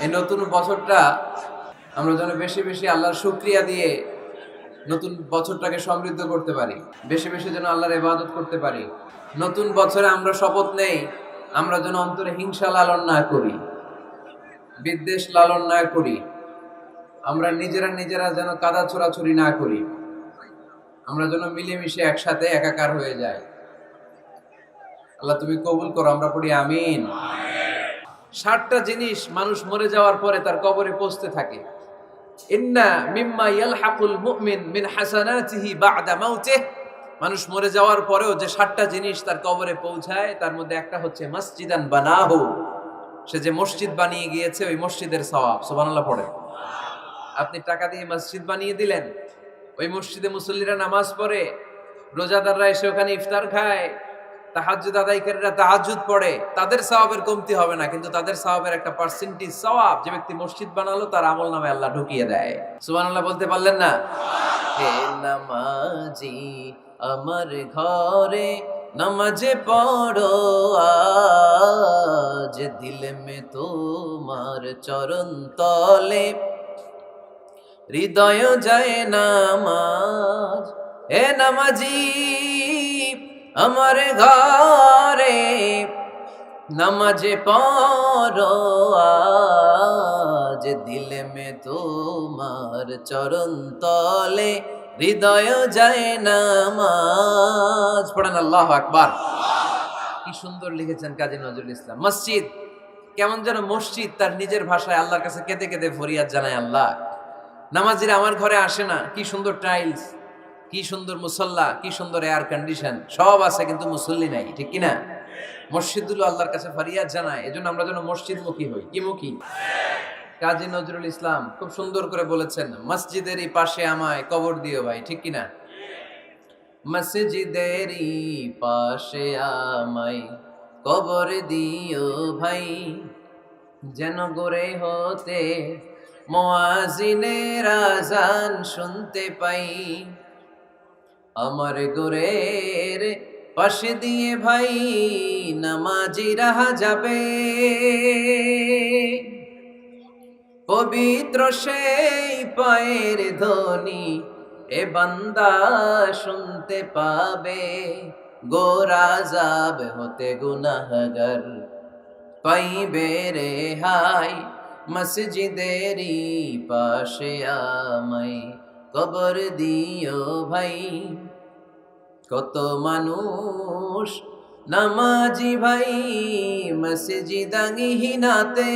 এই নতুন বছরটা আমরা যেন বেশি বেশি আল্লাহর শুকরিয়া দিয়ে নতুন বছরটাকে সমৃদ্ধ করতে পারি, বেশি বেশি যেন আল্লাহর ইবাদত করতে পারি। নতুন বছরে আমরা শপথ নেই, আমরা যেন অন্তরে হিংসা লালন না করি, বিদ্বেষ লালন না করি, আমরা নিজেরা নিজেরা যেন কাদা ছোড়াছুরি না করি, আমরা যেন মিলেমিশে একসাথে একাকার হয়ে যাই। আল্লাহ তুমি কবুল করো, আমরা পড়ি আমিন। 60টা জিনিস মানুষ মরে যাওয়ার পরে তার কবরে পৌঁছতে থাকে। ইন্না মিম্মা ইয়ালহাকুল মুমিন মিন হাসানাতিহি বা'দা মাউতিহি। মানুষ মরে যাওয়ার পরেও যে 60টা জিনিস তার কবরে পৌঁছায় তার মধ্যে একটা হচ্ছে মসজিদান বানাহু। সে যে মসজিদ বানিয়ে গিয়েছে ওই মসজিদের সওয়াব। সুবহানাল্লাহ পড়ে। আপনি টাকা দিয়ে মসজিদ বানিয়ে দিলেন, ওই মসজিদে মুসল্লিরা নামাজ পড়ে, রোজাদাররা এসে ওখানে ইফতার খায়, তাহাজ্জুদ আদায়কারীরা তাহাজ্জুদ পড়ে, তাদের সওয়াবের কমতি হবে না, কিন্তু তাদের সওয়াবের একটা পার্সেন্টেজ সওয়াব যে ব্যক্তি মসজিদ বানালো তার আমলনামায় আল্লাহ ঢুকিয়ে দেয়। সুবহানাল্লাহ বলতে পারলেন না? হে নামাজি আমার ঘরে নামাজে পড়ো আজ, দিল মে তোমার চরণ তলে হৃদয় যায় নামাজ। হে নামাজি আমার ঘরে নামাজে পড়ো আজ, দিল মে তোমার চরণ তলে হৃদয় যায় নামাজ। পড়েন আল্লাহু আকবার। কি সুন্দর লিখেছেন কাজী নজরুল ইসলাম। মসজিদ কেমন যেন মসজিদ তার নিজের ভাষায় আল্লাহর কাছে কেঁদে কেঁদে ফরিয়াদ জানায়, আল্লাহ নামাজিরা আমার ঘরে আসে না, কি সুন্দর টাইলস, কি সুন্দর মুসল্লা, কি সুন্দর এয়ার কন্ডিশন, সব আছে কিন্তু মুসল্লি নাই, ঠিক কিনা? মসজিদগুলো আল্লাহর কাছে ফরিয়াদ জানায়, এজন্য আমরা যেন মসজিদ মুখী হই। কি মুখী? কাজী নজরুল ইসলাম খুব সুন্দর করে বলেছেন, মসজিদেরই পাশে আমায় কবর দিও ভাই, ঠিক কিনা? মসজিদেরই পাশে আমায় কবর দিও ভাই, যেন গড়ে হতে মুয়াজ্জিনের আযান শুনতে পাই। আমার গোরের পাশে দিয়ে ভাই নামাজিরা যাবে, পবিত্র সেই পায়ের ধ্বনি এ বান্দা শুনতে পাবে। গোরা যাব হতে গুনাহগার পাইবে রেহাই, মসজিদেরই পাশে আমায় কবর দিও ভাই। কত মানুষ নামাজি ভাই মসজিদাঙ্গিহীনাতে,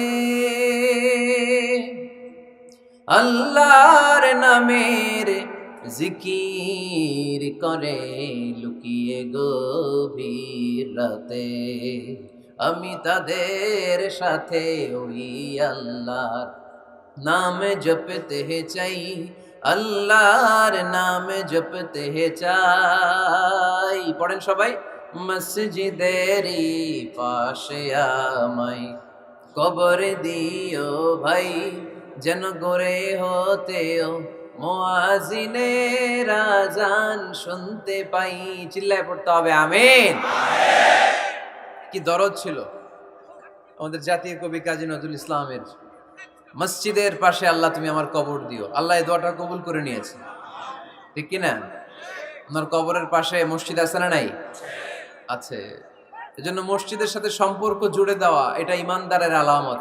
আল্লাহর নামের জিকির করে লুকিয়ে গভীর রাতে। আমি তাদের সাথে ওই আল্লাহর নাম জপতে চাই, আল্লাহর নাম জপতে চাই। পড়েন সবাই, মসজিদেরই পাশে আমায় কবর দিও ভাই, যেন গড়ে হতেও মুয়াজ্জিনের আযান শুনতে পাই। চিল্লায় পড়তে হবে আমিন। কি দরদ ছিল আমাদের জাতীয় কবি কাজী নজরুল ইসলামের, মসজিদের পাশে আল্লাহ তুমি আমার কবর দিও। আল্লাহ এই দোয়াটা কবুল করে নিয়েছে, ঠিক কিনা? আপনার কবরের পাশে মসজিদ আছে না নাই? আছে। এজন্য মসজিদের সাথে সম্পর্ক জুড়ে দেওয়া এটা ইমানদারের আলামত,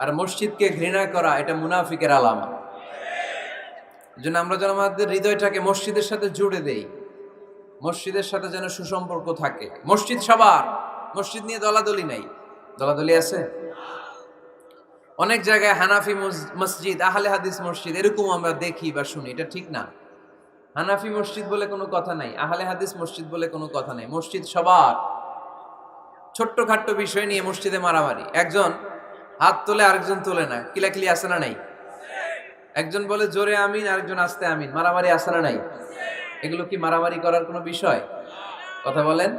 আর মসজিদকে ঘৃণা করা এটা মুনাফিকের আলামত। এজন্য আমরা যেন আমাদের হৃদয়টাকে মসজিদের সাথে জুড়ে দেই, মসজিদের সাথে যেন সুসম্পর্ক থাকে। মসজিদ সবার, মসজিদ নিয়ে দলাদলি নাই। দলাদলি আছে অনেক জায়গায়, হানাফি মসজিদ, আহলে হাদিস মসজিদ এরকম আমরা দেখি বা শুনি, এটা ঠিক না। হানাফি মসজিদ বলে কোনো কথা নাই, আহলে হাদিস মসজিদ বলে কোনো কথা নাই। মসজিদ সবার। ছোট্ট খাট্ট বিষয় নিয়ে মসজিদে মারামারি, একজন হাত তোলে আরেকজন তোলে না, কিলাকিলি আছে না নাই? একজন বলে জোরে আমিন, আরেকজন আস্তে আমিন, মারামারি আছে না নাই? এগুলো কি মারামারি করার কোনো বিষয়? কথা বলেন।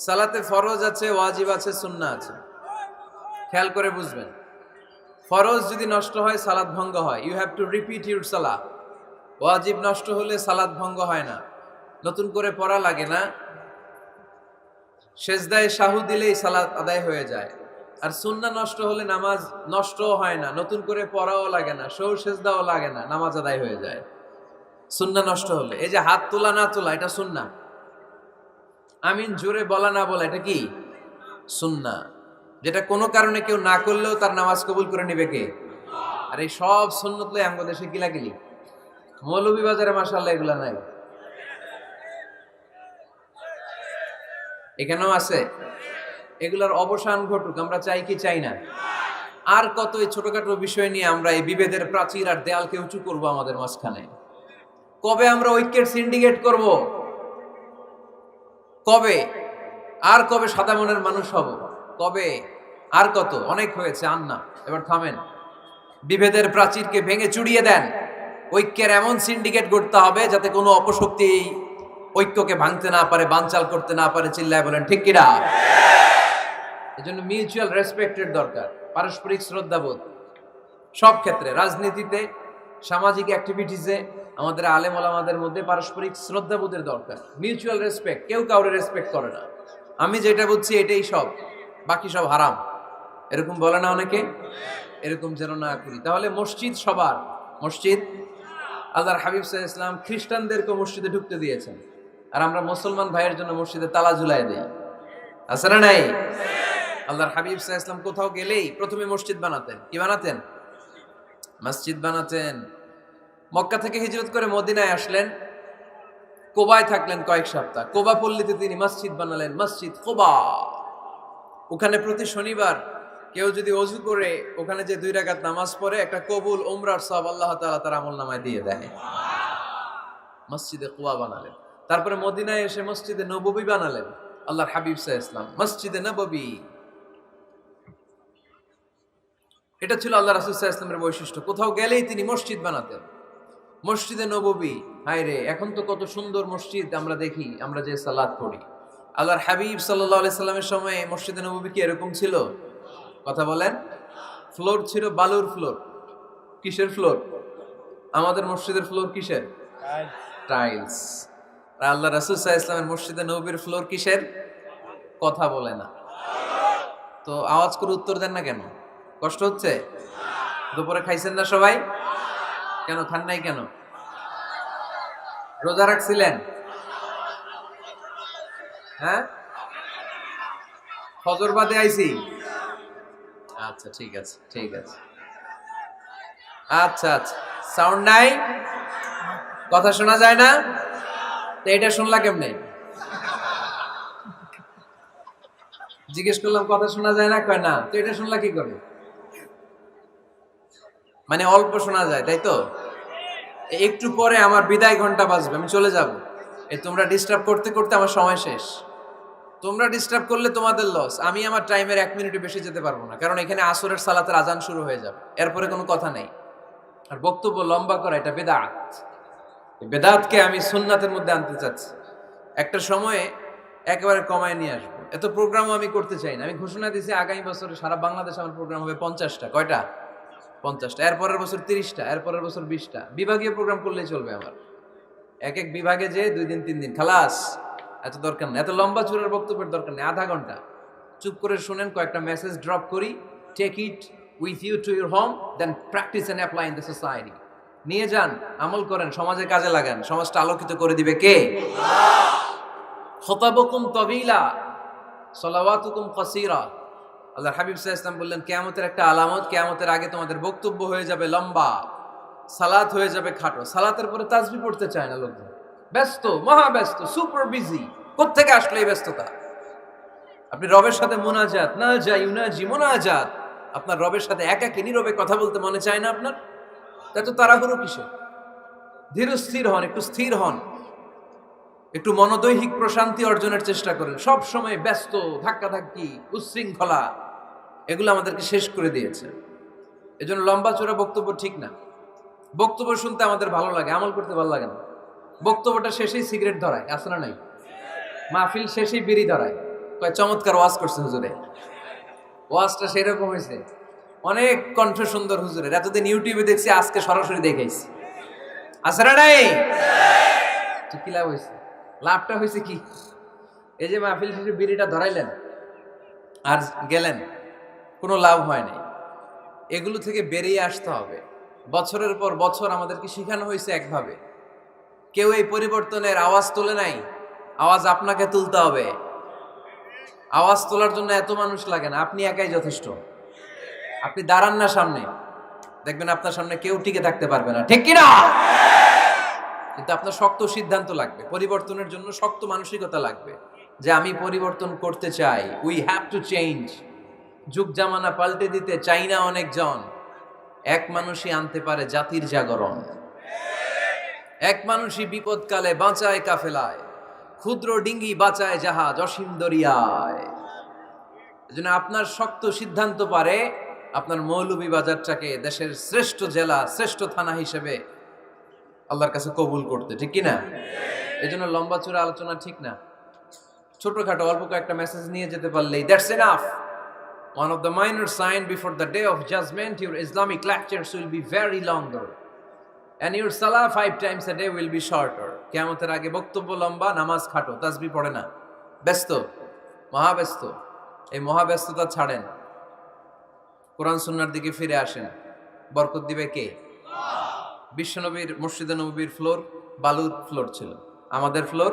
সালাতে ফরজ আছে, ওয়াজিব আছে, সুন্নাহ আছে। খেয়াল করে বুঝবেন, ফরজ যদি নষ্ট হয় সালাত ভঙ্গ হয়, you have to repeat your সালাহ। ওয়াজিব নষ্ট হলে সালাত ভঙ্গ হয় না, নতুন করে পড়া লাগে না, সেজদায় সাহু দিলেই সালাত আদায় হয়ে যায়। আর সুন্নাহ নষ্ট হলে নামাজ নষ্টও হয় না, নতুন করে পড়াও লাগে না, সেজদাও লাগে না, নামাজ আদায় হয়ে যায়। সুন্নাহ নষ্ট হলে এই যে হাত তোলা না তোলা এটা সুন্নাহ, আমিন জোরে বলা না বলা এটা কি সুন্নাহ, যেটা কোনো কারণে কেউ না করলেও তার নামাজ কবুল করে নিবে কে? আর এই সব সুন্নত লই আমগো দেশে গিলাগিলি, মৌলভীবাজারে মাশাআল্লাহ এগুলা নাই, এখানেও আছে। এগুলার অবসান ঘটুক, আমরা চাই কি চাই না? আর কত এই ছোটখাটো বিষয় নিয়ে আমরা এই বিভেদের প্রাচীর আর দেয়ালকে উঁচু করব আমাদের মাঝখানে? কবে আমরা ঐক্যের সিন্ডিকেট করব? কবে? আর কবে সাদা মনের মানুষ হব? কবে? আর কত? অনেক হয়েছে, আর না, এবার থামেন। বিভেদের প্রাচীরকে ভেঙে চুড়িয়ে দেন, ঐক্যের এমন সিন্ডিকেট গড়তে হবে যাতে কোনো অপশক্তি এই ঐক্যকে ভাঙতে না পারে, বানচাল করতে না পারে। চিল্লায় বলেন ঠিক কিনা? এজন্য মিউচুয়াল রেসপেক্টের দরকার, পারস্পরিক শ্রদ্ধাবোধ সব ক্ষেত্রে, রাজনীতিতে, সামাজিক অ্যাক্টিভিটিসে আমাদের আলেম ওলামাদের মধ্যে পারস্পরিক শ্রদ্ধাবোধের দরকার, মিউচুয়াল রেসপেক্ট। কেউ কাউরে রেসপেক্ট করে না, আমি যেটা বুঝছি এটাই সব, বাকি সব হারাম, এরকম বলে না অনেকে? এরকম যেন না করি। তাহলে মসজিদ সবার, মসজিদ আল্লাহর হাবিব সাল্লাল্লাহু আলাইহি ওয়াসাল্লাম খ্রিস্টানদেরকে মসজিদে ঢুকতে দিয়েছেন, আর আমরা মুসলমান ভাইয়ের জন্য মসজিদে তালা ঝুলাই দেই, আছে না নাই? আল্লাহর হাবিব সাল্লাল্লাহু আলাইহি ওয়াসাল্লাম কোথাও গেলেই প্রথমে মসজিদ বানাতেন। কি বানাতেন? মসজিদ বানাতেন। মক্কা থেকে হিজরত করে মদিনায় আসলেন, কোবায় থাকলেন কয়েক সপ্তাহ, কোবা পল্লীতে তিনি মসজিদ বানালেন, মসজিদ কোবা। ওখানে প্রতি শনিবার কেউ যদি ওযু করে ওখানে যে 2 রাকাত নামাজ পড়ে, একটা কবুল উমরার সওয়াব আল্লাহ তাআলা তার আমলনামায় দিয়ে দেয়। মসজিদে কোবা বানালেন। তারপরে মদিনায় এসে মসজিদে নববী বানালেন আল্লাহর হাবিব সাল্লাল্লাহু আলাইহি ওয়াসাল্লাম, মসজিদে নববী। এটা ছিল আল্লাহ রাসূল সাল্লাল্লাহু আলাইহি ওয়াসাল্লামের বৈশিষ্ট্য, কোথাও গেলেই তিনি মসজিদ বানাতেন। মসজিদে নববী, হায় রে, এখন তো কত সুন্দর মসজিদ আমরা দেখি, আমরা যে সালাত পড়ি। আল্লাহর হাবিব সাল্লাল্লাহু আলাইহি সাল্লামের সময়ে মসজিদে নববী কি এরকম ছিল? কথা বলেন। ফ্লোর ছিল বালুর ফ্লোর। কিসের ফ্লোর? আমাদের মসজিদের ফ্লোর কিসের? টাইলস। আর আল্লাহ রাসূল সাল্লাল্লাহু আলাইহি ওয়াসাল্লামের মসজিদে নববীর ফ্লোর কিসের? কথা বলে না। তো আওয়াজ করে উত্তর দেন না কেন? কষ্ট হচ্ছে? দুপুরে খাইছেন না সবাই? কেন খান নাই কেন? রোজা রাখছিলেন? হ্যাঁ, ফজর বাদে আইছি। আচ্ছা ঠিক আছে, ঠিক আছে। আচ্ছা আচ্ছা, সাউন্ড নাই, কথা শোনা যায় না, তো এটা শুনলা কেমনে? জিজ্ঞেস করলাম কথা শোনা যায় না, কয় না, তো এটা শুনলা কি করে? মানে অল্প শোনা যায়, তাই তো? একটু পরে আমার বিদায় ঘন্টা বাজবে, আমি চলে যাব। এই তোমরা ডিস্টার্ব করতে করতে আমার সময় শেষ। তোমরা ডিস্টার্ব করলে তোমাদের লস, আমি আমার টাইমের 1 মিনিটও বেশি যেতে পারবো না, কারণ এখানে আসরের সালাতের আজান শুরু হয়ে যাবে, এরপরে কোনো কথা নেই। আর বক্তব্য লম্বা করা এটা বেদাত। এই বেদাতকে আমি সুন্নাতের মধ্যে আনতে চাচ্ছি। একটা সময়ে একেবারে কমায় নিয়ে আসবো। এত প্রোগ্রামও আমি করতে চাই না। আমি ঘোষণা দিয়েছি আগামী বছরে সারা বাংলাদেশে আমার প্রোগ্রাম হবে 50টা। কয়টা? 50টা। এরপরের বছর 30টা, এরপরের বছর 20টা। বিভাগীয় প্রোগ্রাম করলেই চলবে আমার। এক এক বিভাগে যে 2 দিন 3 দিন খালাস। এত দরকার নেই, এত লম্বা চূড়ার বক্তব্যের দরকার নেই। আধা ঘন্টা চুপ করে শুনেন, কয়েকটা মেসেজ ড্রপ করি, take it with you to your home, then practice and apply in the society. নিয়ে যান, আমল করেন, সমাজে কাজে লাগান, সমাজটা আলোকিত করে দিবে কে? খুতাবুকুম তাবিলা সালাওয়াতুকুম কাসীরা। আল্লাহর হাবিব সাল্লাল্লাহু আলাইহি ওয়াসাল্লাম বললেন, কিয়ামতের একটা আলামত, কিয়ামতের আগে তোমাদের বক্তব্য হয়ে যাবে লম্বা, সালাত হয়ে যাবে খাটো। সালাতের পরে তাসবিহ পড়তে চায় না লোকজন, ব্যস্ত, মহা ব্যস্ত, সুপার বিজি। কোত্থেকে আসলে এই ব্যস্ততা? আপনি রবের সাথে মুনাজাত, না যাই ইউনাজি মুনাজাত, আপনার রবের সাথে একাকী নীরবে কথা বলতে মনে চায় না আপনার? এত তাড়াহুড়ো কিসের? ধীর স্থির হন, একটু স্থির হন, একটু মনোদৈহিক প্রশান্তি অর্জনের চেষ্টা করেন। সব সময় ব্যস্ত, ধাক্কাধাক্কি, উচ্ছৃঙ্খলা, এগুলো আমাদেরকে শেষ করে দিয়েছে। এজন্য লম্বা চূড়া বক্তব্য ঠিক না। বক্তব্য শুনতে আমাদের ভালো লাগে, আমল করতে ভালো লাগে না। বক্তব্যটা শেষেই সিগারেট ধরায়, আছে না নাই? মাহফিল শেষেই বিড়ি ধরায়, কয় চমৎকার ওয়াজ করছে হুজুরে। ওয়াজটা সেরকম হয়েছে, অনেক কণ্ঠ সুন্দর হুজুরের। এতদিন ইউটিউবে দেখছি, আজকে সরাসরি দেখাইছি, আছে না নাই? তো কি লাভ হয়েছে? লাভটা হয়েছে কি? এই যে মাহফিল শেষে বিড়িটা ধরাইলেন আর গেলেন, কোনো লাভ হয় নাই। এগুলো থেকে বেরিয়ে আসতে হবে। বছরের পর বছর আমাদেরকে শেখানো হয়েছে একভাবে, কেউ এই পরিবর্তনের আওয়াজ তোলে নাই। আওয়াজ আপনাকে তুলতে হবে। আওয়াজ তোলার জন্য এত মানুষ লাগে না, আপনি একাই যথেষ্ট। আপনি দাঁড়ান না সামনে, দেখবেন আপনার সামনে কেউ টিকে থাকতে পারবে না, ঠিক কিনা? কিন্তু আপনার শক্ত সিদ্ধান্ত লাগবে, পরিবর্তনের জন্য শক্ত মানসিকতা লাগবে যে আমি পরিবর্তন করতে চাই। We have to change. যুগ জামানা পাল্টে দিতে চাই না অনেকজন। এক মানুষই আনতে পারে জাতির জাগরণ। এক মানুষই বিপদকালে বাঁচায় কাফেলায়, ক্ষুদ্র ডিঙ্গি বাঁচায় জাহাজ অসীম দরিয়ায়। এজন্য আপনার শক্ত সিদ্ধান্ত পারে আপনার মৌলভীবাজারটাকে দেশের শ্রেষ্ঠ জেলা, শ্রেষ্ঠ থানা হিসেবে আল্লাহর কাছে কবুল করতে, ঠিক কিনা? এই জন্য লম্বা চূড়া আলোচনা ঠিক না। ছোটখাটো অল্প কয়েকটা মেসেজ নিয়ে যেতে পারলেই that's enough. One of the minor sign before the day of judgment, your Islamic lectures will be very longer and your salah 5 times a day will be shorter. কিয়ামতের আগে বক্তব্য লম্বা, নামাজ খাটো, তাসবিহ পড়ে না, ব্যস্ত, মহাব্যস্ত। এই মহাব্যস্ততা ছাড়েন, কোরআন সুন্নাহর দিকে ফিরে আসেন। বরকত দিবে কে? বিশ্বনবীর মসজিদে নববীর ফ্লোর বালুর ফ্লোর ছিল, আমাদের ফ্লোর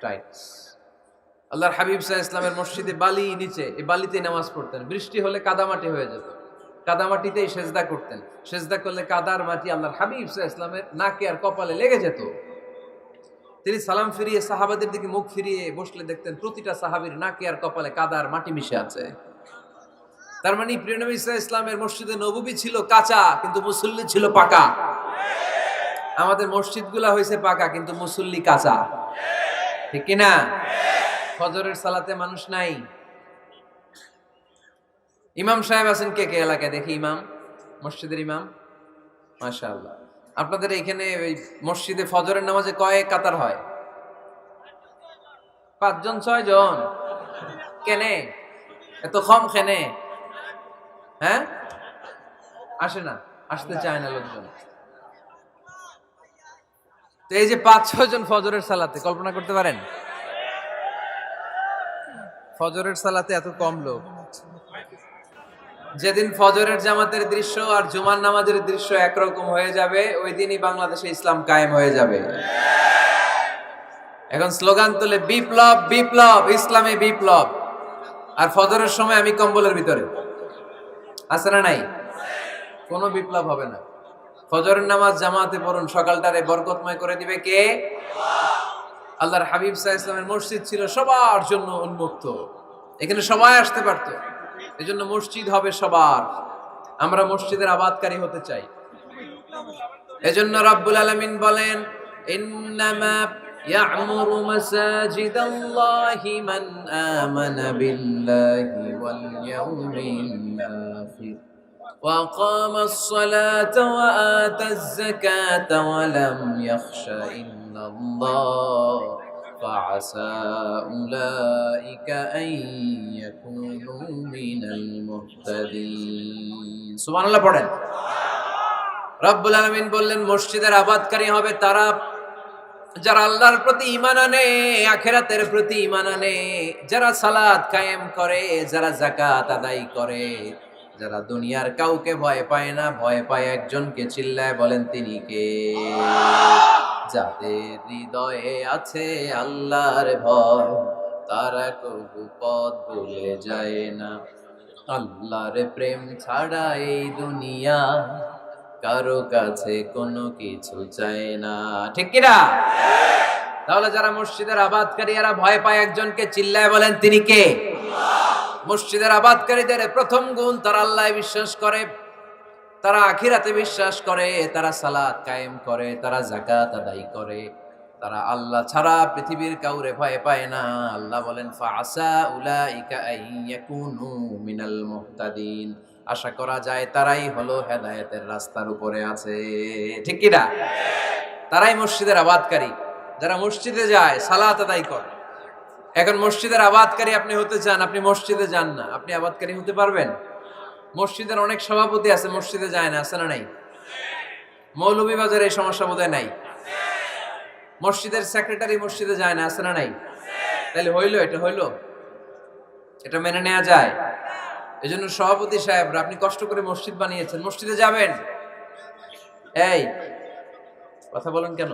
টাইলস। আল্লাহর হাবিব সাল্লাল্লাহু আলাইহি ওয়াসাল্লামের মসজিদে বালি নিচে, এই বালিতেই নামাজ পড়তেন। বৃষ্টি হলে কাদামাটি হয়ে যেত, কাদামাটিতেই সেজদা করতেন। সেজদা করলে কাদার মাটি আল্লাহর হাবিব সাল্লাল্লাহু আলাইহি ওয়াসাল্লামের নাকে আর কপালে লেগে যেত। তিনি সালাম ফিরিয়ে সাহাবাদের দিকে মুখ ফিরিয়ে বসলে দেখতেন প্রতিটা সাহাবীর নাকে আর কপালে কাদার মাটি মিশে আছে। তার মানে প্রিয় নবী সাল্লাল্লাহু আলাইহি ওয়াসাল্লামের মসজিদে নববী ছিল কাঁচা, কিন্তু মুসল্লি ছিল পাকা। আমাদের মসজিদগুলা হয়েছে পাকা, কিন্তু মুসল্লি কাঁচা, ঠিক কিনা? ফজরের সালাতে মানুষ নাই। ইমাম সাহেব আছেন কে কে এলাকায়? দেখি ইমাম, মসজিদের ইমাম, মাশাআল্লাহ। আপনাদের এখানে ওই মসজিদে ফজরের নামাজে কয় কাতার হয়? 5 জন 6 জন? কেনে এত কম? কেনে? হ্যাঁ, আসে না, আসতে চায় না লোকজন। তো এই যে 5-6 জন ফজরের সালাতে, কল্পনা করতে পারেন ফজরের সালাতে এত কম লোক। যেদিন ফজরের জামাতের দৃশ্য আর জুমার নামাজের দৃশ্য একরকম হয়ে যাবে, ওই দিনই বাংলাদেশে ইসলাম কায়েম হয়ে যাবে। এখন স্লোগান তুলে বিপ্লব বিপ্লব, ইসলামে বিপ্লব। আর ফজরের সময় আমি কম্বলের ভিতরে, আছে না নাই? কোনো বিপ্লব হবে না। ফজরের নামাজ জামাতে পড়ুন, সকালটারে বরকতময় করে দিবে কে? আল্লাহর হাবিব সাল্লাল্লাহু আলাইহি ওয়াসাল্লামের মসজিদ ছিল সবার জন্য উন্মুক্ত, এখানে সবাই আসতে পারতো। এজন্য মসজিদ হবে সবার। আমরা মসজিদের আবাদকারী হতে চাই। এজন্য রাব্বুল আলামিন বলেন, ইন্নামা ইয়া'মুরু মাসাজিদাল্লাহি মান আমানা বিল্লাহি ওয়াল ইয়াউমিল আখির ওয়া আকামাস সালাতা ওয়া আতাজ যাকাতা ওয়া লাম ইয়াখশা ইল্লাল্লাহ فعسى أولئك أن يكونوا من المهتدين সুবহানাল্লাহ পড়েন। রব্বুল আলামিন বললেন মসজিদের আবাদকারী হবে তারা যারা আল্লাহর প্রতি ঈমান আনে, আখিরাতের প্রতি ঈমান আনে, যারা সালাত কায়েম করে, যারা যাকাত আদায় করে, যারা দুনিয়ার কাউকে ভয় পায় না, ভয় পায় একজনকে। চিল্লায় বলেন তিনি কে? যাদের হৃদয়ে আছে আল্লাহর ভয়, তারা কবু পথ ভুলে যায় না। আল্লাহর প্রেম ছাড়া এই দুনিয়া কারো কাছে কোনো কিছু চায় না, ঠিক কিনা? তাহলে যারা মসজিদের আবাদকারী এরা ভয় পায় একজনকে, চিল্লায় বলেন তিনি কে? মসজিদের আবাদকারীদের প্রথম গুণ, তারা আল্লাহ বিশ্বাস করে, তারা আখিরাতে বিশ্বাস করে, তারা সালাত কায়েম করে, তারা যাকাত আদায় করে, তারা আল্লাহ ছাড়া পৃথিবীর কাউরে ভয় পায় না। আল্লাহ বলেন ফাআসা উলাইকা আইয়াকুনু মিনাল মুহতাদিন, আশা করা যায় তারাই হলো হেদায়েতের রাস্তার উপরে আছে, ঠিক কি না? তারাই মসজিদের আবাদকারী, যারা মসজিদে যায়, সালাত আদায় করে। এখন মসজিদের আবাদকারী আপনি হতে চান, আপনি মসজিদে যান না, আপনি আবাদকারী হতে পারবেন? মসজিদের অনেক সভাপতি আছে, মসজিদে যায় না, আছে না নাই? মৌলভীবাজারে এই সমস্যা বোধহয় নাই। মসজিদের সেক্রেটারি মসজিদে যায় না, আছে না নাই? তাহলে হইলো, এটা হইলো, এটা মেনে নেওয়া যায়? এজন্য সভাপতি সাহেবরা, আপনি কষ্ট করে মসজিদ বানিয়েছেন, মসজিদে যাবেন। এই কথা বলেন কেন?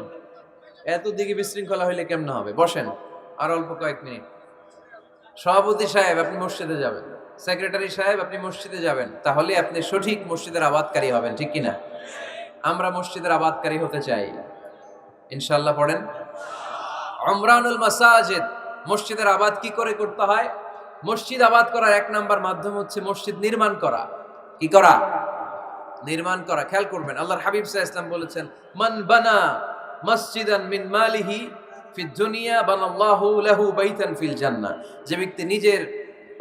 এত দিকে বিশৃঙ্খলা হইলে কেমন হবে? বসেন আর অল্প কয়েক মিনিট। সভাপতি সাহেব আপনি মসজিদে যাবেন, সেক্রেটারি সাহেব আপনি মসজিদে যাবেন, তাহলে আপনি সঠিক মসজিদের আবাদকারী হবেন, ঠিক কিনা? আমরা মসজিদের আবাদকারী হতে চাই ইনশাআল্লাহ। পড়েন উমরানুল মাসাজিদ। মসজিদের আবাদ কি করে করতে হয়? মসজিদ আবাদ করার এক নাম্বার মাধ্যম হচ্ছে মসজিদ নির্মাণ করা। কি করা? নির্মাণ করা। খেয়াল করবেন, আল্লাহর হাবিব সাল্লাল্লাহু আলাইহি ওয়াসাল্লাম বলেছেন, মান বানা মসজিদান মিন মালিহি ফিদ দুনিয়া বানাল্লাহু লাহু বাইতান ফিল জান্নাহ। যে ব্যক্তি নিজের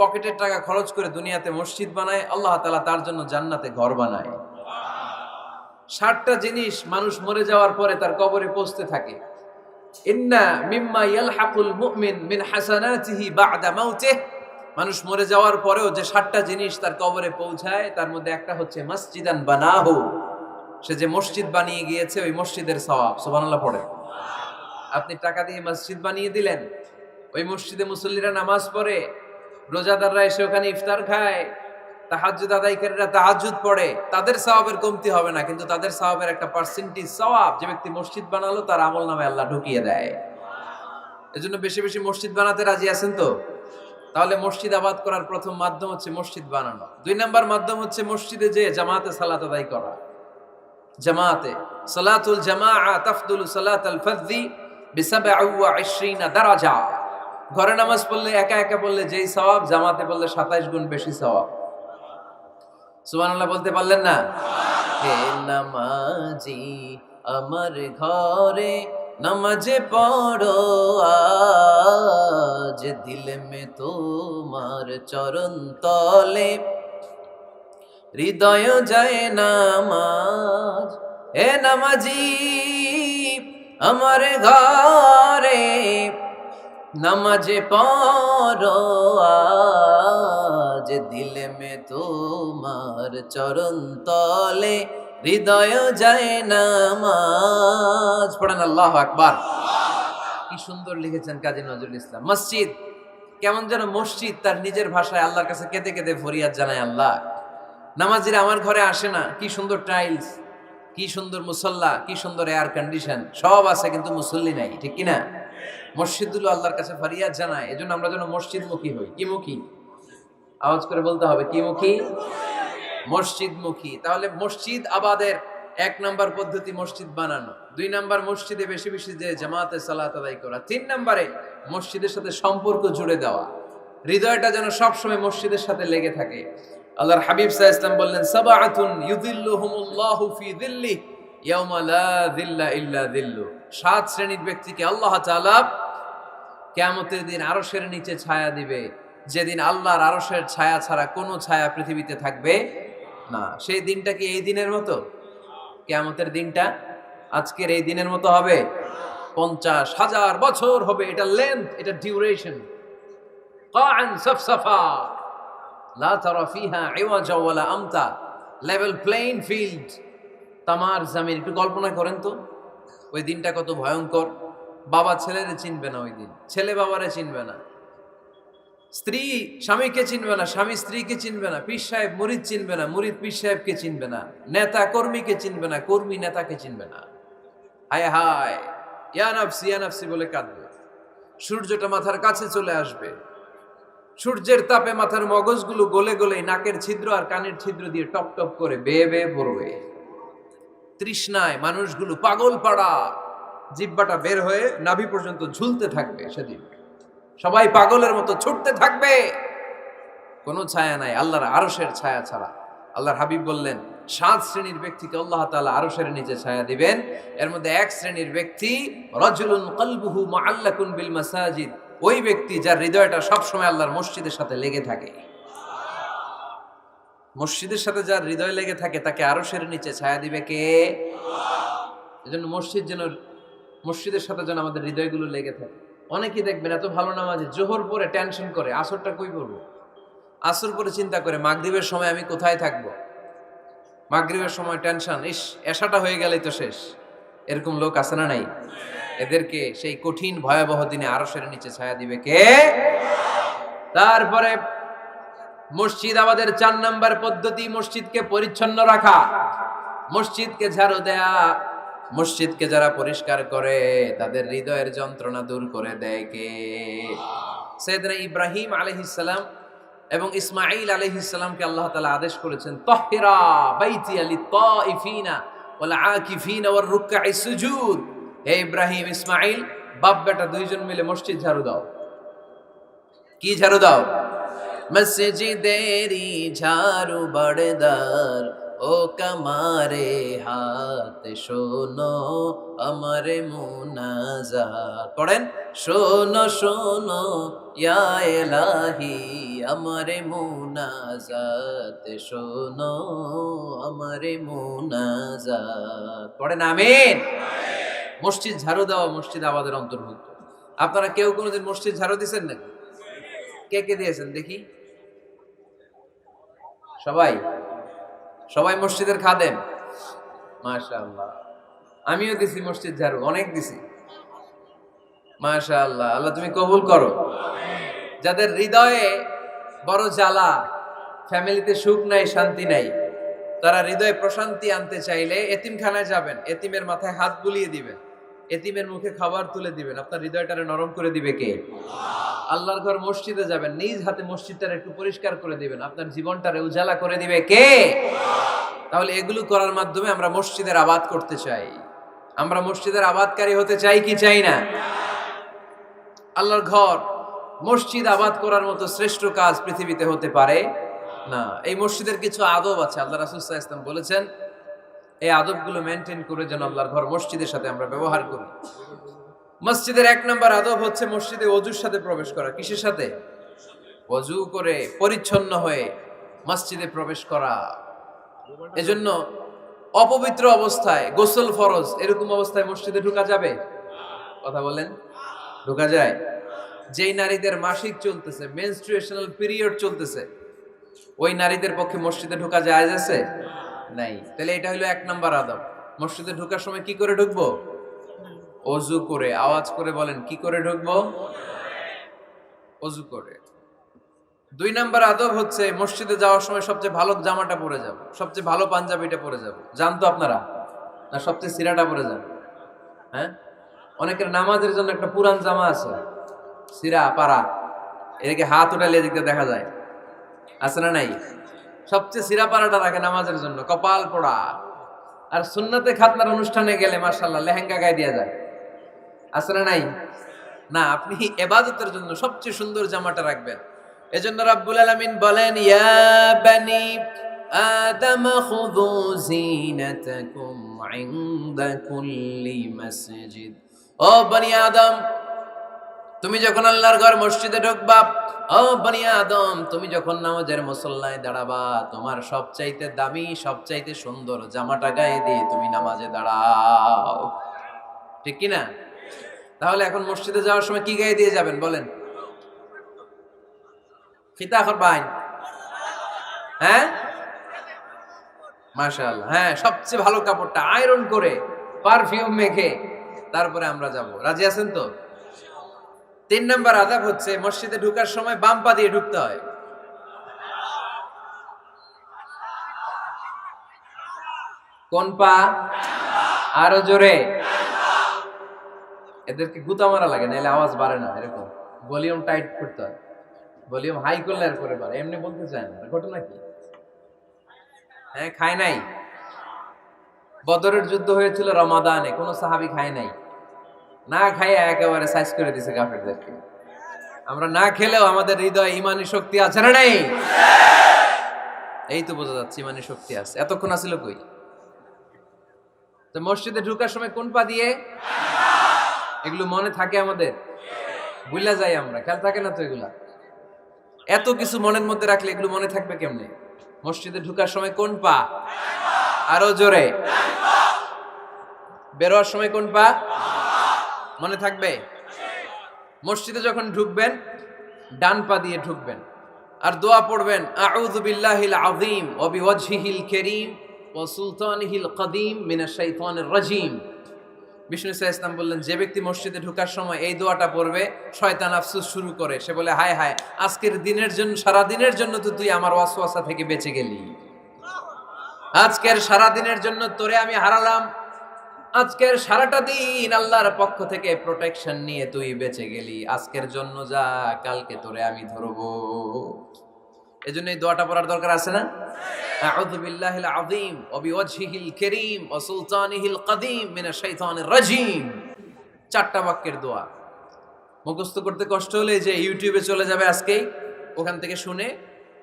পকেটের টাকা খরচ করে দুনিয়াতে মসজিদ বানায়, আল্লাহ তাআলা তার জন্য জান্নাতে ঘর বানায়। 60টা জিনিস মানুষ মরে যাওয়ার পরে তার কবরে পৌঁছতে থাকে। ইন্না মিম্মা ইয়ালহাকুল মুমিন মিন হাসানাতিহি বা'দা মাউতিহি। মানুষ মরে যাওয়ার পরেও যে 60টা জিনিস তার কবরে পৌঁছায়, তার মধ্যে একটা হচ্ছে মসজিদান বানাহু। সে যে মসজিদ বানিয়ে গিয়েছে, ওই মসজিদের সওয়াব। সুবহানাল্লাহ পড়ে। আপনি টাকা দিয়ে মসজিদ বানিয়ে দিলেন, ওই মসজিদে মুসল্লিরা নামাজ পড়ে, রোজাদাররা এসে ওখানে ইফতার খায়, তাহাজ্জুদ আদায়কারীরা তাহাজ্জুদ পড়ে, তাদের সওয়াবের কমতি হবে না, কিন্তু তাদের সওয়াবের একটা পার্সেন্টেজ সওয়াব যে ব্যক্তি মসজিদ বানালো তার আমলনামায় আল্লাহ ঢুকিয়ে দেয়। এজন্য বেশি বেশি মসজিদ বানাতে রাজি আছেন তো? তাহলে মসজিদ আবাদ করার প্রথম মাধ্যম হচ্ছে মসজিদ বানানো। 2 নাম্বার মাধ্যম হচ্ছে মসজিদে যে জামাতে সালাত আদায় করা। জামাতে সালাতুল জামাআ তাফদুলু সালাতাল ফাযযি বি27 দারাজা। ঘরে নামাজ পড়লে, একা একা পড়লে যেই সওয়াব, জামাতে পড়লে 27 গুণ বেশি সওয়াব। সুবহানাল্লাহ বলতে পারলেন না? হে নামাজি আমার ঘরে নামাজে পড়ো আজ, দিল মে তোমার চরণ তলে হৃদয় যায় নামাজ। হে নামাজি আমার ঘরে নামাজে পড়ো আজ, দিল মে তোমার চরণ তলে হৃদয় যায় নামাজ। পড়েন আল্লাহু আকবার। কি সুন্দর লিখেছেন কাজী নজরুল ইসলাম। মসজিদ কেমন যেন মসজিদ তার নিজের ভাষায় আল্লাহর কাছে কেঁদে কেঁদে ফরিয়াদ জানায়, আল্লাহ নামাজিরা আমার ঘরে আসে না, কি সুন্দর টাইলস, কি সুন্দর মুসল্লা, কি সুন্দর এয়ার কন্ডিশন, সব আছে কিন্তু মুসল্লি নাই, ঠিক কিনা? মসজিদগুলো আল্লাহর কাছে ফরিয়াদ জানায়। এজন্য আমরা যেন মসজিদমুখী হই। কি মুখী? আওয়াজ করে বলতে হবে, কি মুখী? মসজিদমুখী। তাহলে মসজিদ আবাদের 1 নাম্বার পদ্ধতি মসজিদ বানানো। 2 নাম্বার মসজিদে বেশি বেশি যে জামাতে সালাত আদায় করা। 3 নাম্বারে মসজিদের সাথে সম্পর্ক জুড়ে দেওয়া, হৃদয়টা যেন সবসময় মসজিদের সাথে লেগে থাকে। আল্লাহর হাবিব সাল্লাল্লাহু আলাইহি ওয়াসাল্লাম বললেন, সাবআতুন ইউযিল্লুহুমুল্লাহু ফি যিল্লিহি ইয়াওমা লা যিল্লা ইল্লা যিল্লু। 7 শ্রেণীর ব্যক্তিকে আল্লাহ তাআলা কিয়ামতের দিন আরশের নিচে ছায়া দিবে, যেদিন আল্লাহর আরশের ছায়া ছাড়া কোনো ছায়া পৃথিবীতে থাকবে না। সেই দিনটা কি এই দিনের মতো? কিয়ামতের দিনটা আজকের এই দিনের মতো হবে? 50,000 বছর হবে। এটা লেন্থ, এটা ডিউরেশন। কাআন সাফসাফা লা তারা ফিহা ইওয়াজা ওয়ালা আমতা। লেভেল প্লেইং ফিল্ড, তামার জমিন। একটু কল্পনা করেন তো ওই দিনটা কত ভয়ঙ্কর। বাবা ছেলেরে চিনবে না ওই দিন, ছেলে বাবারে চিনবে না, স্ত্রী স্বামীকে চিনবে না, স্বামী স্ত্রীকে চিনবে না, পীর সাহেব মুরিদ চিনবে না, মুরিদ পীর সাহেবকে চিনবে না, নেতা কর্মীকে চিনবে না, কর্মী নেতাকে চিনবে না। হায় হায়, ইয়া নাফসি ইয়া নাফসি বলে কাঁদবে। সূর্যটা মাথার কাছে চলে আসবে, সূর্যের তাপে মাথার মগজগুলো গলে গলে নাকের ছিদ্র আর কানের ছিদ্র দিয়ে টপ টপ করে বেয়ে বেয়ে পড়বে। তৃষ্ণায় মানুষগুলো পাগল পাড়া, জিহ্বাটা বের হয়ে নাভি পর্যন্ত ঝুলতে থাকবে। সেদিন সবাই পাগলের মতো ছুটতে থাকবে, কোনো ছায়া নাই আল্লাহর আরশের ছায়া ছাড়া। আল্লাহর হাবিব বললেন, 7 শ্রেণীর ব্যক্তিকে আল্লাহ তাআলা আরশের নিচে ছায়া দিবেন। এর মধ্যে 1 শ্রেণীর ব্যক্তি, রাজুলুন কলবুহু মুআল্লাকুন বিল মাসাজিদ। ওই ব্যক্তি যার হৃদয়টা সবসময় আল্লাহর মসজিদের সাথে লেগে থাকে। মসজিদের সাথে যার হৃদয় লেগে থাকে তাকে আরশের নিচে ছায়া দিবে কে? এজন্য মসজিদের সাথে যেন আমাদের হৃদয়গুলো লেগে থাকে। অনেকেই দেখবেন এত ভালো নামাজে, জোহর পরে টেনশন করে আসরটা কই পড়বো, আসর পরে চিন্তা করে মাগরিবের সময় আমি কোথায় থাকবো, মাগরিবের সময় টেনশন, ইস এশাটা হয়ে গেলেই তো শেষ। এরকম লোক আছে না নাই? এদেরকে সেই কঠিন ভয়াবহ দিনে আরশের নিচে ছায়া দিবে কে? তারপরে মসজিদ আমাদের 4 নাম্বার পদ্ধতি, মসজিদকে পরিচ্ছন্ন রাখা, মসজিদকে ঝাড়ু দেয়া। মসজিদকে যারা পরিষ্কার করে তাদের হৃদয়ের যন্ত্রণা দূর করে দেয় কে? সাইয়েদনা ইব্রাহিম আলাইহিস সালাম এবং ইসমাঈল আলাইহিস সালামকে আল্লাহ তাআলা আদেশ করেছেন, তাহহিরা বাইতিয়া লিত-তাইফিনা ওয়াল আকিফিনা ওয়ার রুকআইস সুজুদ। হে ইব্রাহিম, ইসমাঈল, বাপ বেটা দুইজন মিলে মসজিদ ঝাড়ু দাও। কি ঝাড়ু দাও? মসজিদেরি ঝাড়ু বড়দার, ও কামারে হাত শোনো আমারে মুনাজাত। পড়েন, শোনো শোনো ইয়া ইলাহি আমারে মুনাজাত, শোনো আমারে মুনাজাত। পড়েন আমিন। মসজিদ ঝাড়ু দেওয়া মসজিদ আমাদের অন্তর্ভুক্ত। আপনারা কেউ কোনোদিন মসজিদ ঝাড়ু দিয়েছেন নাকি? কে কে দিয়েছেন দেখি? সবাই? সবাই মসজিদের খাদেম? মাশাআল্লাহ। আমিও দিছি মসজিদ ঝাড়ু, অনেক দিছি। মাশাআল্লাহ, আল্লাহ তুমি কবুল করো। যাদের হৃদয়ে বড় জ্বালা, ফ্যামিলিতে সুখ নাই, শান্তি নাই, তারা হৃদয়ে প্রশান্তি আনতে চাইলে এতিমখানায় যাবেন, এতিমের মাথায় হাত বুলিয়ে দিবেন, এতিমের মুখে খাবার তুলে দিবেন। আপনার হৃদয়টারে নরম করে দিবে কে? আল্লাহর ঘর মসজিদে যাবেন, নিজ হাতে মসজিদটারে একটু পরিষ্কার করে দিবেন, আপনার জীবনটারে উজালা করে দিবে কে? তাহলে এগুলো করার মাধ্যমে আমরা মসজিদের আবাদ করতে চাই। আমরা মসজিদের আবাদকারী হতে চাই কি চাই না? আল্লাহর ঘর মসজিদ আবাদ করার মতো শ্রেষ্ঠ কাজ পৃথিবীতে হতে পারে না। এই মসজিদের কিছু আদব আছে, আল্লাহ রাসূল সাল্লাল্লাহু আলাইহি ওয়াসাল্লাম বলেছেন এই আদবগুলো মেনটেন করে যেন আল্লাহর ঘর মসজিদের সাথে আমরা ব্যবহার করি। মসজিদের 1 নম্বর আদব হচ্ছে মসজিদে ওযুর সাথে প্রবেশ করা। কিসের সাথে? ওযু করে পরিচ্ছন্ন হয়ে মসজিদে প্রবেশ করা। এজন্য অপবিত্র অবস্থায় গোসল ফরজ, এরকম অবস্থায় মসজিদে ঢোকা যাবে? কথা বলেন, ঢোকা যায়? যেই নারীদের মাসিক চলতেছে, মেনস্ট্রুয়েশনাল পিরিয়ড চলতেছে, ওই নারীদের পক্ষে মসজিদে ঢোকা জায়েজ আছে? নাই। তাহলে এটা হলো 1 নম্বর আদব। মসজিদে ঢোকার সময় কি করে ঢুকবো? ওযু করে। আওয়াজ করে বলেন, কি করে ঢুকবো? ওযু করে। 2 নম্বর আদব হচ্ছে মসজিদে যাওয়ার সময় সবচেয়ে ভালো জামাটা পরে যাব, সবচেয়ে ভালো পাঞ্জাবিটা পরে যাব। জানতো আপনারা? না সবচেয়ে সিরাটা পরে যান? হ্যাঁ, অনেকের নামাজের জন্য একটা পুরান জামা আছে, সিরা পাড়া, এদিকে হাত উঠালে এদিকে দেখা যায়, আছে না নাই? সবচেয়ে সিরা পাড়াটা রাখে নামাজের জন্য, কপাল পোড়া। আর সুন্নতে খাতনার অনুষ্ঠানে গেলে মাশাআল্লাহ লেহেঙ্গা গায়ে দেয়া যায়, আছে না নাই? না, আপনি ইবাদতের জন্য সবচেয়ে সুন্দর জামাটা রাখবেন। এজন্য রাব্বুল আলামিন বলেন, ইয়া বানি আদম খুযু যিনাতাকুম ইনদা কুল্লি মাসজিদ। ও বনি আদম, তুমি যখন আল্লাহর ঘর মসজিদে ঢুকবা, ও বনি আদম, তুমি যখন নামাজের মুসল্লায় দাঁড়াবা, তোমার সবচাইতে দামি, সবচাইতে সুন্দর জামাটা গায়ে দিয়ে তুমি নামাজে দাঁড়াও। ঠিক কি না? তাহলে এখন মসজিদে যাওয়ার সময় কি গায়ে দিয়ে যাবেন বলেন? খিতা করবেন? হ্যাঁ, মাশাআল্লাহ। হ্যাঁ, সবচেয়ে ভালো কাপড়টা আয়রন করে পারফিউম মেখে তারপরে আমরা যাব। রাজি আছেন তো? 3 নম্বর আদব হচ্ছে মসজিদে ঢোকার সময় বাম পা দিয়ে ঢুকতে হয়। কোন পা? আরো জোরে। এদেরকে গুতা মারা লাগে, নাহলে আওয়াজ বাড়ে না। এরকম ভলিউম টাইট করতে হয়, ভলিউম হাই করলে আর করে বাড়ে। এমনি বলতে চায় না। ঘটনা কি? হ্যাঁ, খায় নাই। বদরের যুদ্ধ হয়েছিল রমাদানে, কোন সাহাবী খায় নাই। না খাইয়ে একেবারে সাইজ করে দিছে কাফেরদেরকে। আমরা না খেলেও আমাদের হৃদয়ে ইমানি শক্তি আছে না নাই? এই তো বোঝা যাচ্ছে ইমানি শক্তি আছে। এতক্ষণ আছিল কই? তো মসজিদে ঢোকার সময় কোন পা দিয়ে? এগুলো মনে থাকে আমাদের? ভুলা যাই আমরা, খেয়াল থাকে না তো এগুলা? এত কিছু মনের মধ্যে রাখলে এগুলো মনে থাকবে কেমনে? মসজিদে ঢোকার সময় কোন পা? আরো জোরে। বেরোয়ার সময় কোন পা? মনে থাকবে? মসজিদে যখন ঢুকবেন ডান পা দিয়ে ঢুকবেন, আর দোয়া পড়বেন, আউযু বিল্লাহিল আযীম ওয়া বিওয়াজহিল কারীম ওয়া সুলতানিহিল কদীম মিনাশ শাইতানির রাজীম। বিষ্ণু ইসা ইসলাম বললেন, যে ব্যক্তি মসজিদে ঢোকার সময় এই দোয়াটা পড়বে, শয়তান আফসোস শুরু করে, সে বলে, হায় হায়, আজকের দিনের জন্য, সারা দিনের জন্য তো তুই আমার ওয়াসওয়াসা থেকে বেঁচে গেলি, আজকের সারা দিনের জন্য তোরে আমি হারালাম, আজকের সারাটা দিন আল্লাহর পক্ষ থেকে প্রোটেকশন নিয়ে তুই বেঁচে গেলি, আজকের জন্য যা, কালকে তোরে আমি ধরবো। এজন্য এই দোয়াটা পড়ার দরকার আছে না? আউযু বিল্লাহিল আযীম ওয়া বিওয়াজহিল কারীম ওয়া সুলতানিহিল কাদীম মিনাশ শাইতানির রাজীম। চারটা বাক্যের দোয়া। মুখস্থ করতে কষ্ট হলে যে ইউটিউবে চলে যাবে আজকেই, ওখান থেকে শুনে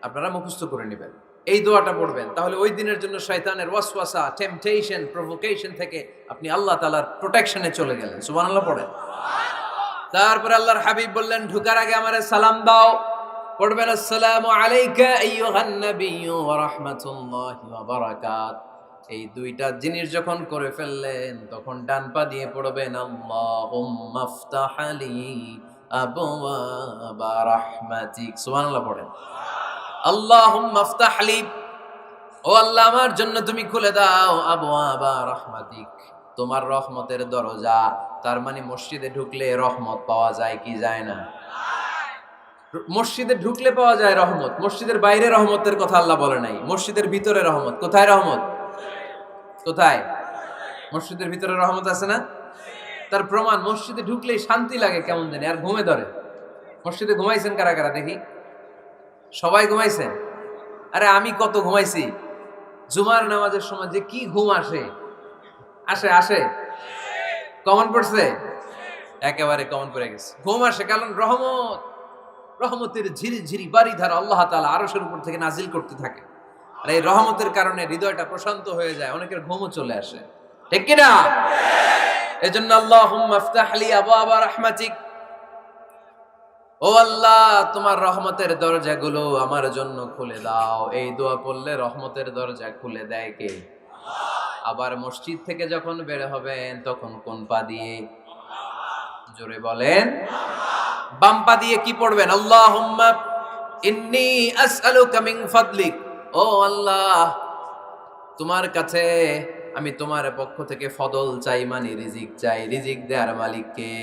আপনারা মুখস্থ করে নেবেন, এই দোয়াটা পড়বেন, তাহলে ওই দিনের জন্য শয়তানের ওয়াসওয়াসা, টেম্পটেশন, প্রভোকেশন থেকে আপনি আল্লাহ তাআলার প্রোটেকশনে চলে গেলেন। সুবহানাল্লাহ পড়েন। তারপরে আল্লাহর হাবিব বললেন, ঢোকার আগে আমারে সালাম দাও। পড়বেন, আসসালামু আলাইকা আইয়ুহান নাবিয়্যু ওয়া রাহমাতুল্লাহি ওয়া বারাকাত। এই দুইটা জিনিস যখন করে ফেললেন, তখন ডান পা দিয়ে পড়বেন, আল্লাহুম্মা আফতাহ লি আবওয়াবা রাহমাতিক। সুবহানাল্লাহ পড়েন। আল্লাহুম্মা আফতাহ লি, ও আল্লাহ আমার জন্য তুমি খুলে দাও, আবওয়াবা রাহমাতিক, তোমার রহমতের দরজা। তার মানে মসজিদে ঢুকলে রহমত পাওয়া যায় কি যায় না? মসজিদে ঢুকলে পাওয়া যায় রহমত, মসজিদের বাইরে রহমতের কথা আল্লাহ বলে নাই, মসজিদের ভিতরে রহমত। কোথায় রহমত? কোথায়? মসজিদের ভিতরে রহমত আছে না? তার প্রমাণ, মসজিদে ঢুকলেই শান্তি লাগে কেমন জানি, আর ঘুমে ধরে। মসজিদে ঘুমাইছেন কারা কারা দেখি? সবাই ঘুমাইছেন? আরে আমি কত ঘুমাইছি। জুমার নামাজের সময় যে কি ঘুম আসে, আসে আসে, কমন পড়ছে, একেবারে কমন পড়ে গেছে, ঘুম আসে। কারণ রহমত, রহমতের ঝিরি ঝিরি বাড়িধারা আল্লাহ তাআলা আরশের উপর থেকে নাজিল করতে থাকে, আর এই রহমতের কারণে হৃদয়টা প্রশান্ত হয়ে যায়, অনেকের ঘুমও চলে আসে, ঠিক কি না? এজন্য আল্লাহুম্মা আফতাহ লি আবওয়াবা রাহমাতিক, ও আল্লাহ তোমার রহমতের দরজাগুলো আমার জন্য খুলে দাও। এই দোয়া পড়লে রহমতের দরজা খুলে দেয় কে? আবার মসজিদ থেকে যখন বের হবেন, তখন কোন পা দিয়ে? জোরে বলেন। বাম পা দিয়ে কি পড়বেন? আল্লাহুম্মা ইন্নী আসআলুকা মিন ফাদলিক, ও আল্লাহ তোমার কাছে আমি তোমার পক্ষ থেকে ফদল চাই, মানে রিজিক চাই, রিজিক দেওয়ার মালিক কে?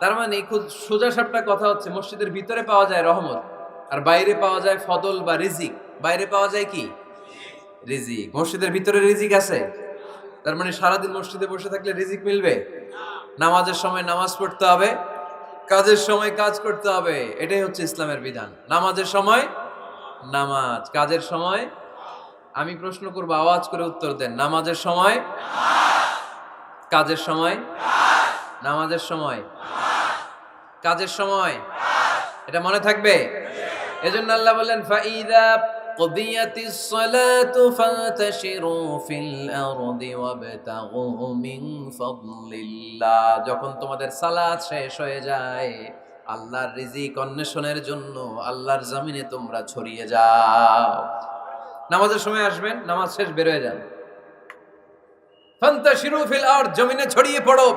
তার মানে খুব সোজা সাপটা কথা হচ্ছে, মসজিদের ভিতরে পাওয়া যায় রহমত, আর বাইরে পাওয়া যায় ফদল বা রিজিক। বাইরে পাওয়া যায় কি? রিজিক। মসজিদের ভিতরে রিজিক আছে, তার মানে সারাদিন মসজিদে বসে থাকলে রিজিক মিলবে? নামাজের সময় নামাজ পড়তে হবে, কাজের সময় কাজ করতে হবে, এটাই হচ্ছে ইসলামের বিধান। নামাজের সময় নামাজ, কাজের সময়। আমি প্রশ্ন করবো, আওয়াজ করে উত্তর দেন। নামাজের সময়, কাজের সময়, নামাজের সময়, কাজের সময়, এটা মনে থাকবে। এজন্য আল্লাহ বললেন, ফাইদা কুদিয়াতিস সালাতু ফান্তাশিরু ফিল আরদি ওয়াবতাগু মিন ফাদলিল্লাহ। যখন তোমাদের সালাত শেষ হয়ে যায়, আল্লাহর রিজিক অন্বেষণের জন্য আল্লাহর জমিনে তোমরা ছড়িয়ে যাও। নামাজের সময় আসবেন, নামাজ শেষ বের হয়ে যান, ফান্তাশিরু ফিল আরদ, জমিনে ছড়িয়ে পড়ো।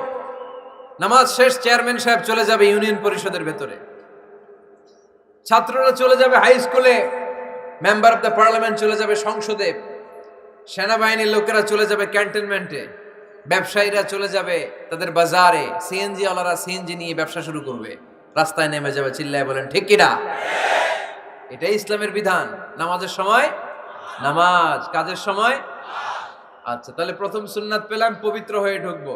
নামাজ শেষ, চেয়ারম্যান সাহেব চলে যাবে ইউনিয়ন পরিষদের ভেতরে, ছাত্ররা চলে যাবে হাই স্কুলে, মেম্বার অফ দ্য পার্লামেন্ট চলে যাবে সংসদে, সেনাবাহিনীর লোকেরা চলে যাবে ক্যান্টনমেন্টে, ব্যবসায়ীরা চলে যাবে তাদের বাজারে, সিএনজি ওয়ালারা সিএনজি নিয়ে ব্যবসা শুরু করবে, রাস্তায় নেমে যাবে, চিল্লায় বলেন ঠিক কিনা? এটাই ইসলামের বিধান। নামাজের সময় নামাজ, কাজের সময়। আচ্ছা, তাহলে প্রথম সুন্নাত পেলাম, পবিত্র হয়ে ঢুকবো,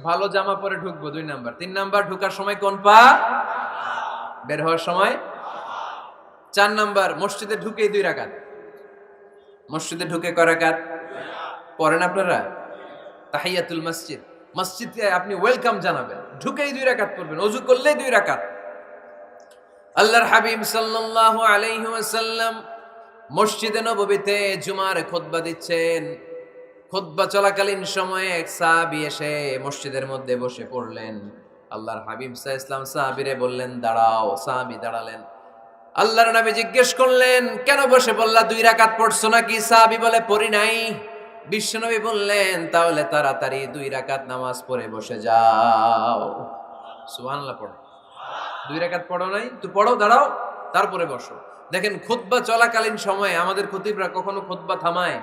ভালো জামা পরে ঢুকবো 2 নাম্বার। 3 নাম্বার, ঢোকার সময় কোন পা, বের হওয়ার সময়। 4 নাম্বার, মসজিদে ঢুকেই 2 রাকাত। মসজিদে ঢুকে কয় রাকাত পড়েন আপনারা? তাহিয়াতুল মসজিদ, মসজিদে আপনি ওয়েলকাম জানাবেন, ঢুকেই 2 রাকাত পড়বেন, ওযু করলেই 2 রাকাত। আল্লাহর হাবিব সাল্লাল্লাহু আলাইহি ওয়াসাল্লাম মসজিদে নববীতে জুমার খুতবা দিচ্ছেন। খুতবা চলাকালীন সময়ে এক সাহাবী এসে মসজিদের মধ্যে বসে পড়লেন। আল্লাহর হাবিব সাল্লাল্লাহু আলাইহি ওয়াসাল্লাম সাহাবীরে বললেন, দাঁড়াও। সাহাবী দাঁড়ালেন। আল্লাহর নবী জিজ্ঞেস করলেন, কেন বসে বললা? 2 রাকাত পড়ছো নাকি? সাহাবী বলে, পড়ি নাই। বিশ্বনবী বললেন, তাহলে তাড়াতাড়ি 2 রাকাত নামাজ পড়ে বসে যাও। সুবহানাল্লাহ পড়ো। 2 রাকাত পড়ো নাই তো পড়ো, দাঁড়াও, তারপরে বসো। দেখেন, খুতবা চলাকালীন সময়ে আমাদের খতিবরা কখনো খুতবা থামায়?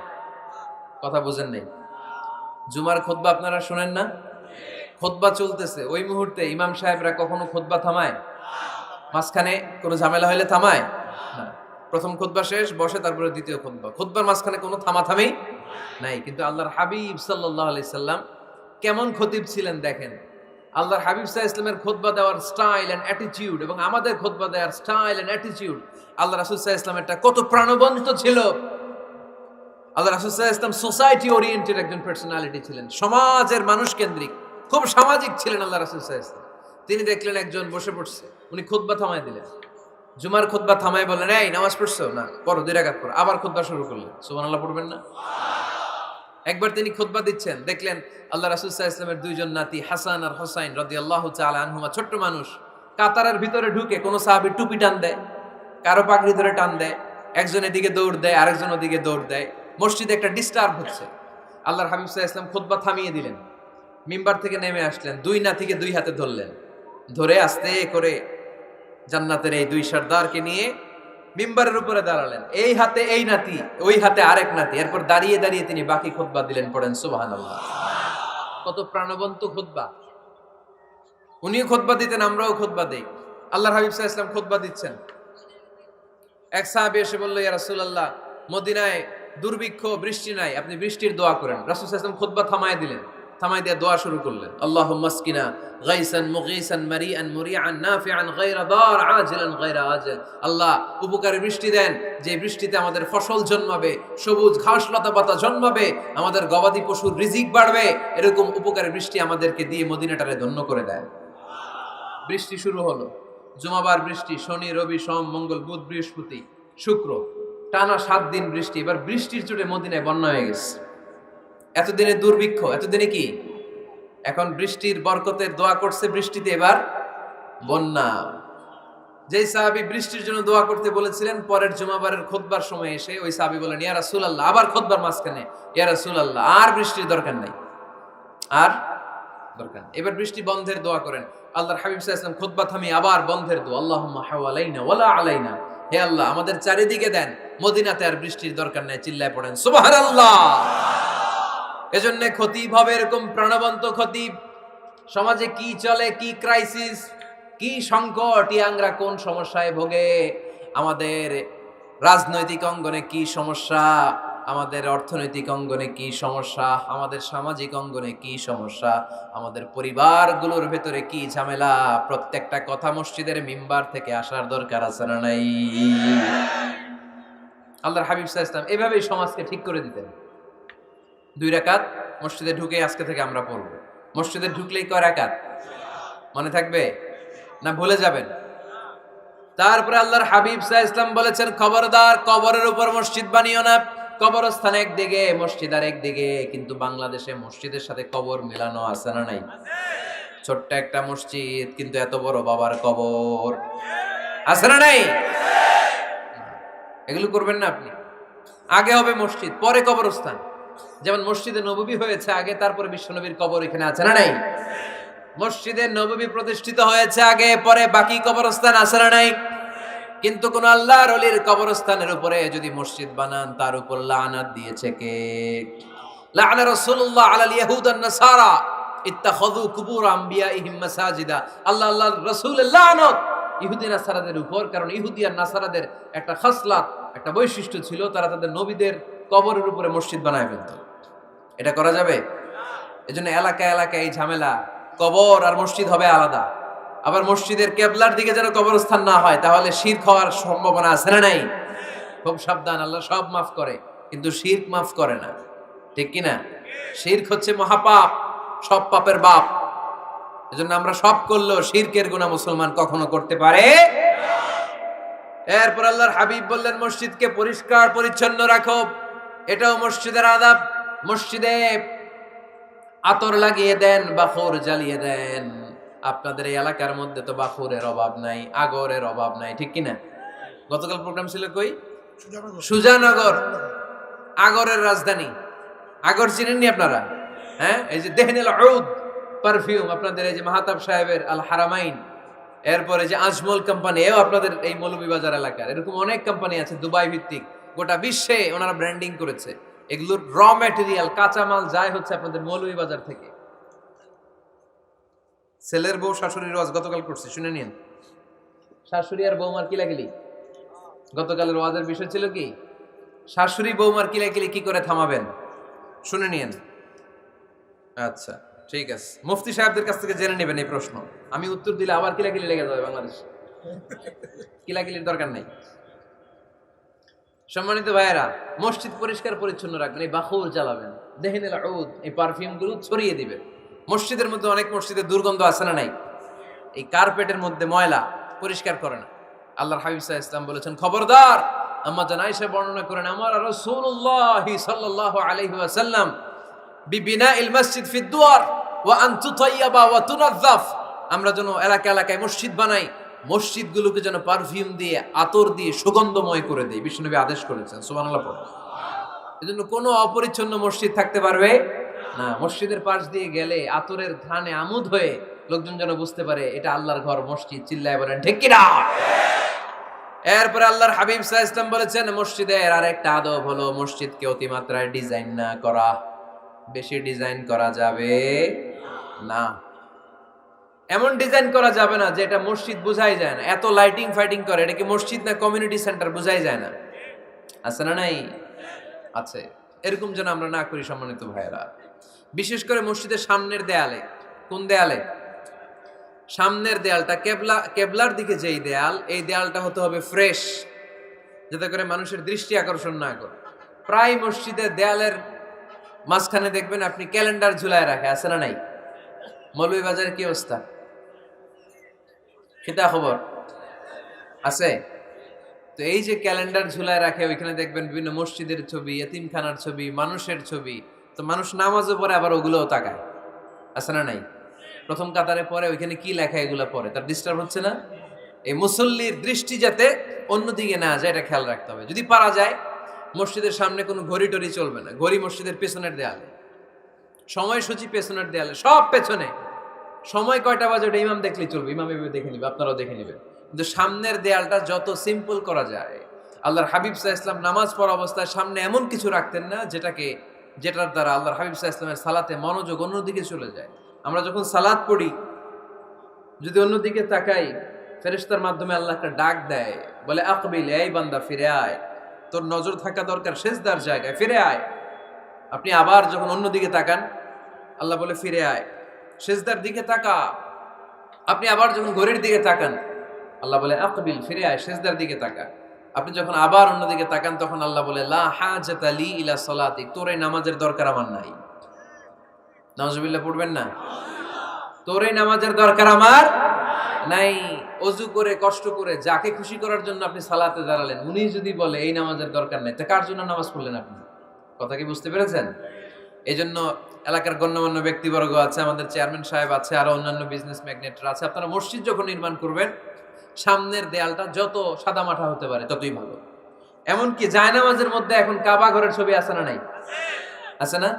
কথা বুঝেন নাই? জুমার খুতবা আপনারা শুনেন না? খুতবা চলতেছে, ওই মুহূর্তে ইমাম সাহেবরা কখনো খুতবা থামায়? মাঝখানে কোনো ঝামেলা হইলে থামায় না। প্রথম খুতবা শেষ, বসে, তারপরে দ্বিতীয় খুতবা। খুতবার মাঝখানে কোনো থামাথামি নাই। কিন্তু আল্লাহর হাবিব সাল্লাল্লাহু আলাইহি সাল্লাম কেমন খতিব ছিলেন দেখেন। আল্লাহর হাবিব সাল্লাল্লাহু আলাইহি সাল্লামের খুতবা দেওয়ার স্টাইল এন্ড অ্যাটিটিউড এবং আমাদের খুতবা দেওয়ার স্টাইল এন্ড অ্যাটিটিউড, আল্লাহ রাসূল সাল্লাল্লাহু আলাইহি সাল্লামেরটা কত প্রাণবন্ত ছিল। আল্লাহ রাসূল সাল্লাল্লাহু আলাইহি সাল্লাম সোসাইটি ওরিয়েন্টেড একজন পার্সোনালিটি ছিলেন, সমাজের মানুষ কেন্দ্রিক, খুব সামাজিক ছিলেন আল্লাহ রাসূল সাল্লাল্লাহু আলাইহি সাল্লাম। তিনি দেখলেন একজন বসে পড়ছে, উনি খুতবা থামায় দিলেন। জুমার খুতবা থামায় বললেন, এই নামাজ পড়ছো? না। পড়ো, 2 রাকাত পড়ো। আবার খুতবা শুরু করলেন। সুবহানাল্লাহ পড়বেন না? একবার তিনি খুতবা দিচ্ছেন, দেখলেন আল্লাহ রাসূল সাল্লাল্লাহু আলাইহি ওয়াসাল্লামের দুইজন নাতি হাসান আর হুসাইন রাদিয়াল্লাহু তাআলা আনহুমা, ছোট্ট মানুষ, কাতারের ভিতরে ঢুকে কোন সাহাবী টুপি টান দেয়, কারো পাগড়ি ধরে টান দেয়, একজন এদিকে দৌড় দেয়, আরেকজন ওদিকে দৌড় দেয়। মসজিদে একটা ডিস্টার্ব হচ্ছে। আল্লাহর হাবিব সাল্লাল্লাহু আলাইহি ওয়াসাল্লাম খুতবা থামিয়ে দিলেন, মিম্বার থেকে নেমে আসলেন, দুই নাতিকে দুই হাতে ধরলেন, ধরে আস্তে করে জান্নাতের এই দুই সর্দারকে নিয়ে মিম্বারের উপরে দাঁড়ালেন। এই হাতে এই নাতি, ওই হাতে আরেক নাতি। এরপর দাঁড়িয়ে দাঁড়িয়ে তিনি বাকি খুতবা দিলেন। পড়েন সুবহানাল্লাহ। কত প্রাণবন্ত খুতবা। উনিও খুতবা দিতেন, আমরাও খুতবা দেই। আল্লাহর হাবিব সাল্লাল্লাহু আলাইহি ওয়াসাল্লাম খুতবা দিচ্ছেন, এক সাহাবী এসে বলল, ইয়া রাসূলুল্লাহ, মদিনায় দুর্ভিক্ষ, বৃষ্টি নাই, আপনি বৃষ্টির দোয়া করেন। রাসূল সাল্লাল্লাহু আলাইহি ওয়াসাল্লাম খুতবা থামায় দিলেন, থামাই দিয়ে দোয়া শুরু করলেন। আল্লাহুম্মা আসকিনা গাইসান মুগীসান মারিআন মুরিআন নাফিআন গায়রা দার আজিলান গায়রা আজিল। আল্লাহ, উপকারী বৃষ্টি দেন, যে বৃষ্টিতে আমাদের ফসল জন্মাবে, সবুজ ঘাস লতা পাতা জন্মাবে, আমাদের গবাদি পশুর রিজিক বাড়বে। এরকম উপকারী বৃষ্টি আমাদেরকে দিয়ে মদিনাটারে ধন্য করে দেয়। বৃষ্টি শুরু হলো। জুমাবার বৃষ্টি, শনি রবি সোম মঙ্গল বুধ বৃহস্পতি শুক্র, টানা 7 দিন বৃষ্টি। এবার বৃষ্টির চোটে মদিনায় বন্যা হয়ে গেছে। এতদিনে দুর্ভিক্ষ, এতদিনে কি? এখন বৃষ্টির বরকতের দোয়া করছে, বৃষ্টিতে এবার বন্যা। যেই সাহাবী বৃষ্টির জন্য দোয়া করতে বলেছিলেন, পরের জুমাবারের খুতবার সময় এসে ওই সাহাবী বলেন, ইয়া রাসূলুল্লাহ, আবার খুতবার মাঝখানে, ইয়া রাসূলুল্লাহ, আর বৃষ্টির দরকার নাই, আর দরকার নেই, এবার বৃষ্টি বন্ধের দোয়া করেন। আল্লাহর হাবিব সাল্লাল্লাহু আলাইহি ওয়াসাল্লাম খুতবা থামিয়ে আবার বন্ধের দোয়া, আল্লাহুম্মা হাওয়ালাইনা ওয়ালা আলাইনা। হে আল্লাহ, আমাদের চারিদিকে দেন, মদিনাতে আর বৃষ্টির দরকার নাই। চিল্লায় পড়েন সুবহানাল্লাহ। এজন্য খতিব হবে এরকম প্রাণবন্ত খতিব। সমাজে কি চলে, কি ক্রাইসিস, কি সংকট, ইয়াংরা কোন সমস্যায় ভোগে, আমাদের রাজনৈতিক অঙ্গনে কি সমস্যা, আমাদের অর্থনৈতিক অঙ্গনে কি সমস্যা, আমাদের সামাজিক অঙ্গনে কি সমস্যা, আমাদের পরিবারগুলোর ভেতরে কি ঝামেলা, প্রত্যেকটা কথা মসজিদের মিম্বার থেকে আসার দরকার আছে না নাই? আল্লাহর হাবিব সাল্লাল্লাহু আলাইহি ওয়াসাল্লাম এভাবেই সমাজকে ঠিক করে দিতেন। 2 রাকাত মসজিদে ঢুকে আজকে থেকে আমরা পড়ব। মসজিদে ঢুকলেই কয় রাকাত মনে থাকবে না ভুলে যাবেন? তারপরে আল্লাহর হাবিব সাল্লাল্লাহু আলাইহি ওয়াসাল্লাম বলেছেন, খবরদার কবরের উপর মসজিদ বানিও না। কবরস্থান একদিকে, মসজিদ আর একদিকে। কিন্তু বাংলাদেশে মসজিদের সাথে কবর মেলানো আছে না নাই? ছোট্ট একটা মসজিদ, কিন্তু এত বড় বাবার কবর আছে না নাই? এগুলো করবেন না আপনি। আগে হবে মসজিদ, পরে কবরস্থান। যেমন মসজিদে নববী হয়েছে আগে, তারপরে বিশ্বনবীর কবর এখানে আছে না নাই? মসজিদে নববী প্রতিষ্ঠিত হয়েছে আগে, পরে বাকি কবরস্থান আছে না নাই? কিন্তু কোন আল্লাহর ওলির কবরস্থানের উপরে যদি মসজিদ বানান, তার উপর লানাত দিয়েছে কে? লাআনা রাসূলুল্লাহ আলাল ইয়াহুদ ওয়ান নাসারা ইত্তাখাযু কুবুর আমবিয়াইহিম মাসাজিদা। আল্লাহর রাসূলের লানত ইহুদি নাসারাদের উপর, কারণ ইহুদি আর নাসারাদের একটা খাসলাত, একটা বৈশিষ্ট্য ছিল, তারা তাদের নবীদের কবরের উপরে মসজিদ বানায় ফেলত। এটা করা যাবে? এজন্য এলাকায় এলাকায় এই ঝামেলা, কবর আর মসজিদ হবে আলাদা। আবার মসজিদের কেবলার দিকে যেন কবরস্থান না হয়, তাহলে শিরক হওয়ার সম্ভাবনা আছে না নাই? খুব সাবধান। আল্লাহ সব মাফ করে, কিন্তু শিরক মাফ করে না, ঠিক কি না? শিরক হচ্ছে মহাপাপ, সব পাপের বাপ। এজন্য আমরা সব করলেও শিরকের গুনাহ মুসলমান কখনো করতে পারে। এরপর আল্লাহর হাবিব বললেন, মসজিদকে পরিষ্কার পরিচ্ছন্ন রাখো, এটাও মসজিদের আদাব। মসজিদে আতর লাগিয়ে দেন, বাখর জ্বালিয়ে দেন। আপনাদের এই এলাকার মধ্যে তো বাখুরের অভাব নাই, আগরের অভাব নাই, ঠিক কিনা? গতকাল প্রোগ্রাম ছিল কই? সুজানগর, আগরের রাজধানী। আগর চিনেননি আপনারা? হ্যাঁ, এই যে দেহনেল উদ পারফিউম, আপনাদের এই যে মাহতাব সাহেবের আল হারামাইন, এরপরে যে আজমল কোম্পানি, এও আপনাদের এই মৌলভীবাজার এলাকার। এরকম অনেক কোম্পানি আছে দুবাই ভিত্তিক, গোটা বিশ্বে ওনারা ব্র্যান্ডিং করেছে। এগুলোর র ম্যাটেরিয়াল, কাঁচামাল যায় হচ্ছে আপনাদের মৌলভীবাজার থেকে। ছেলের বউ শাশুড়ির ওয়াজ গতকাল করছে, শুনে নিন। শাশুড়ি আর বৌমার কিলাকিলি, গতকালের ওয়াজের বিষয় ছিল কি? শাশুড়ি বৌমার কিলাকিলি কি করে থামাবেন, শুনে নিন। আচ্ছা ঠিক আছে, মুফতি সাহেবদের কাছ থেকে জেনে নেবেন এই প্রশ্ন। আমি উত্তর দিলে আবার কিলাকিলি লেগে যাবে বাংলাদেশ, কিলাকিলির দরকার নেই। সম্মানিত ভাইয়েরা, মসজিদ পরিষ্কার পরিচ্ছন্ন রাখবেন, এই বাখুর জ্বালাবেন, দেহিনেল উদ, এই পারফিউম গুলো ছড়িয়ে দিবেন। মসজিদের মধ্যে অনেক মসজিদে দুর্গন্ধ আছে না নাই? এই কার্পেটের মধ্যে ময়লা, পরিষ্কার করে না। আল্লাহর হাবিব সাল্লাল্লাহু আলাইহি ওয়াসাল্লাম বলেছেন, খবরদার। আম্মা জান আয়েশা বর্ণনা করেন, আমার রাসূলুল্লাহ সাল্লাল্লাহু আলাইহি ওয়াসাল্লাম বিবিনাইল মসজিদ ফি দুয়ার ওয়া আন তুতাইয়াবা ওয়া তুনাযাফ, আমরা যেন এলাকা এলাকায় মসজিদ বানাই, মসজিদগুলোকে যেন পারফিউম দিয়ে, আতর দিয়ে সুগন্ধময় করে দেই। বিশ্বনবী আদেশ করেছেন, সুবহানাল্লাহ পড়ুন। এজন্য কোনো অপরিচ্ছন্ন মসজিদ থাকতে পারবে না। মসজিদের পাশ দিয়ে গেলে আতরের ঘ্রাণে আমোদ হয়ে লোকজন যেন বুঝতে পারে এটা আল্লাহর ঘর, মসজিদ। চিল্লায় বলেন ঠিক কি না? এরপরে আল্লাহর হাবিব সাল্লাল্লাহু আলাইহি ওয়াসাল্লাম বলেছেন, মসজিদের আরেকটা আদব হলো মসজিদকে অতিমাত্রায় ডিজাইন না করা। বেশি ডিজাইন করা যাবে না। এমন ডিজাইন করা যাবে না যে এটা মসজিদ বোঝাই যায় না। এত লাইটিং ফাইটিং করে, এটা কি মসজিদ না কমিউনিটি সেন্টার বোঝাই যায় না। আছে না নাই? আছে। এরকম যেন আমরা না করি সম্মানিত ভাইয়েরা। বিশেষ করে মসজিদের সামনের দেয়ালে। কোন দেয়ালে? সামনের দেয়ালটা, কেবলার দিকে যেই দেয়াল, এই দেয়ালটা হতে হবে ফ্রেশ, যাতে করে মানুষের দৃষ্টি আকর্ষণ না করে। প্রায় মসজিদের দেয়ালের মাঝখানে দেখবেন আপনি ক্যালেন্ডার ঝুলায় রাখে, আছে না নাই? মৌলভীবাজারে কি অবস্থা? খিতা খবর আছে? তো এই যে ক্যালেন্ডার ঝুলায় রাখে, ওইখানে দেখবেন বিভিন্ন মসজিদের ছবি, এতিমখানার ছবি, মানুষের ছবি। তো মানুষ নামাজও পড়ে, আবার ওগুলোও তাকায়, আছে না নাই? প্রথম কাতারে পরে ওইখানে কি লেখা, এগুলো পরে, তার ডিস্টার্ব হচ্ছে না? এই মুসল্লির দৃষ্টি যাতে অন্যদিকে না যায়, এটা খেয়াল রাখতে হবে। যদি পারা যায়, মসজিদের সামনে কোনো ঘড়ি টড়ি চলবে না। ঘড়ি মসজিদের পেছনের দেয়ালে, সময়সূচি পেছনের দেয়ালে, সব পেছনে। সময় কয়টা বাজে ওটা ইমাম দেখলেই চলবে, ইমাম এভাবে দেখে নিবে, আপনারাও দেখে নিবেন। কিন্তু সামনের দেয়ালটা যত সিম্পল করা যায়। আল্লাহর হাবিব সাল্লাল্লাহু আলাইহি ওয়াসাল্লাম নামাজ পড়া অবস্থায় সামনে এমন কিছু রাখতেন না যেটার দ্বারা আল্লাহর হাবিব সাল্লাল্লাহু আলাইহি ওয়াসাল্লামের সালাতে মনোযোগ অন্যদিকে চলে যায়। আমরা যখন সালাত পড়ি, যদি অন্যদিকে তাকাই, ফেরেশতার মাধ্যমে আল্লাহ একটা ডাক দেয়, বলে আকবিল, এই বান্দা ফিরে আয়, তোর নজর থাকা দরকার সিজদার জায়গায়, ফিরে আয়। আপনি আবার যখন অন্যদিকে তাকান, আল্লাহ বলে ফিরে আয়, সিজদার দিকে তাকা। আপনি আবার যখন ঘড়ির দিকে তাকান, আল্লাহ বলে আকবিল, ফিরে আয়, সিজদার দিকে তাকা। আপনি যখন আবার অন্যদিকে তাকান, তখন আল্লাহ বলে লা হাজাতা লি ইলা সালাতিক, তোর এই নামাজের দরকার আমার নাই। নাউজুবিল্লাহ পড়বেন না? তোর এই নামাজের দরকার আমার নাই। অজু করে কষ্ট করে যাকে খুশি করার জন্য আপনি সালাতে দাঁড়ালেন, উনি যদি বলে এই নামাজের দরকার নাই, তা কার জন্য নামাজ পড়লেন আপনি? কথা কি বুঝতে পেরেছেন? এই জন্য এলাকার গণ্যমান্য ব্যক্তিবর্গ আছে, আমাদের চেয়ারম্যান সাহেব আছে, আরো অন্যান্য বিজনেস ম্যাগনেটরা আছে। আপনারা মসজিদ যখন নির্মাণ করবেন, সামনের দেয়ালটা যত সাদামাটা হতে পারে ততই ভালো। এমনকি জায়নামাজের মধ্যে এখন কাবা ঘরের ছবি আছে না নাই? আছে না?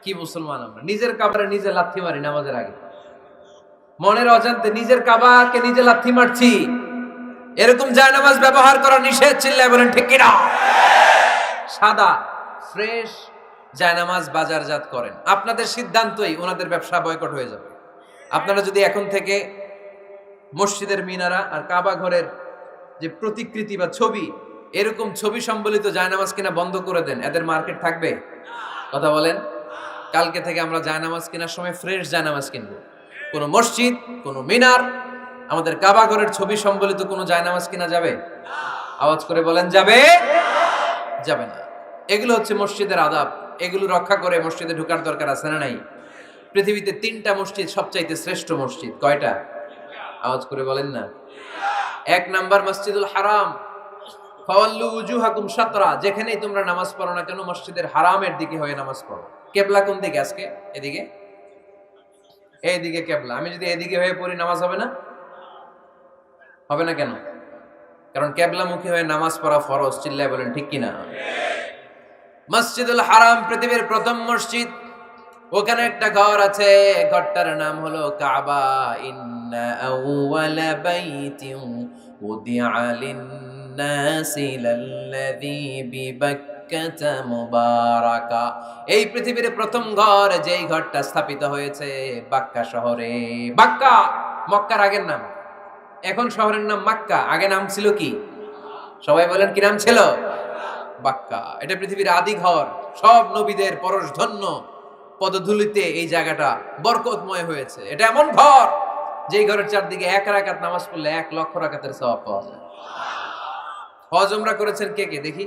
কি মুসলমান আমরা, নিজের কাবারে নিজে লাথি মারি নামাজের আগে, মনের অজান্তে নিজের কাবাকে নিজে লাথি মারছি। এরকম জায়নামাজ ব্যবহার করা নিষেধ। চিল্লায় বলেন ঠিক কিনা? সাদা ফ্রেশ জায়নামাজ বাজারজাত করেন, আপনাদের সিদ্ধান্তই ওনাদের ব্যবসা বয়কট হয়ে যাবে। আপনারা যদি এখন থেকে মসজিদের মিনারা আর কাবা ঘরের যে প্রতিকৃতি বা ছবি, এরকম ছবি সম্বলিত জায়নামাজ কিনা বন্ধ করে দেন, এদের মার্কেট থাকবে? কথা বলেন। কালকে থেকে আমরা জায়নামাজ কেনার সময় ফ্রেশ জায়নামাজ কিনবো। কোনো মসজিদ, কোনো মিনার, আমাদের কাবা ঘরের ছবি সম্বলিত কোনো জায়নামাজ কিনা যাবে? আওয়াজ করে বলেন, যাবে? যাবে না। এগুলো হচ্ছে মসজিদের আদাব। এগুলো রক্ষা করে মসজিদে ঢোকার দরকার আছে না নাই? পৃথিবীতে 3টা মসজিদ সবচাইতে শ্রেষ্ঠ মসজিদ। কয়টা? আওয়াজ করে বলেন না। 1 নাম্বার মসজিদুল হারাম, ফাওয়াল্লু উজুহাকুম শাতরা, যেখানেই তোমরা নামাজ পড়ো না কেন মসজিদের হারামের দিকে হয়ে নামাজ পড়ো। কেবলা কোন দিকে আজকে? এদিকে, এইদিকে কেবলা। আমি যদি এদিকে হয়ে পড়ি, নামাজ হবে না? হবে না কেন? কারণ কেবলামুখী হয়ে নামাজ পড়া ফরজ। চিল্লায় বলেন ঠিক কিনা? মসজিদুল হারাম পৃথিবীর প্রথম মসজিদ। ওখানে একটা ঘর আছে, ঘরটার নাম হলো কাবা। ইন্না আউওয়ালা বাইতিন উদিআ লিন-নাসি লাল্লাযী বিবাক্কাতা বিবাক্কাতা মুবারাকা। এই পৃথিবীর প্রথম ঘর যেই ঘরটা স্থাপিত হয়েছে বাক্কা শহরে। বাক্কা মক্কার আগের নাম, এখন শহরের নাম মক্কা, আগে নাম ছিল কি? সবাই বলেন কি নাম ছিল? বাক্কা। এটা পৃথিবীর আদি ঘর, সব নবীদের পরশধন্য পদধূলিতে এই জায়গাটা বরকতময় হয়েছে। এটা এমন ঘর যেই ঘরের চারদিকে 1 রাকাত নামাজ পড়লে 1 লক্ষ রাকাতের সওয়াব পাওয়া যায়। হজ উমরা করেছেন কে কে দেখি?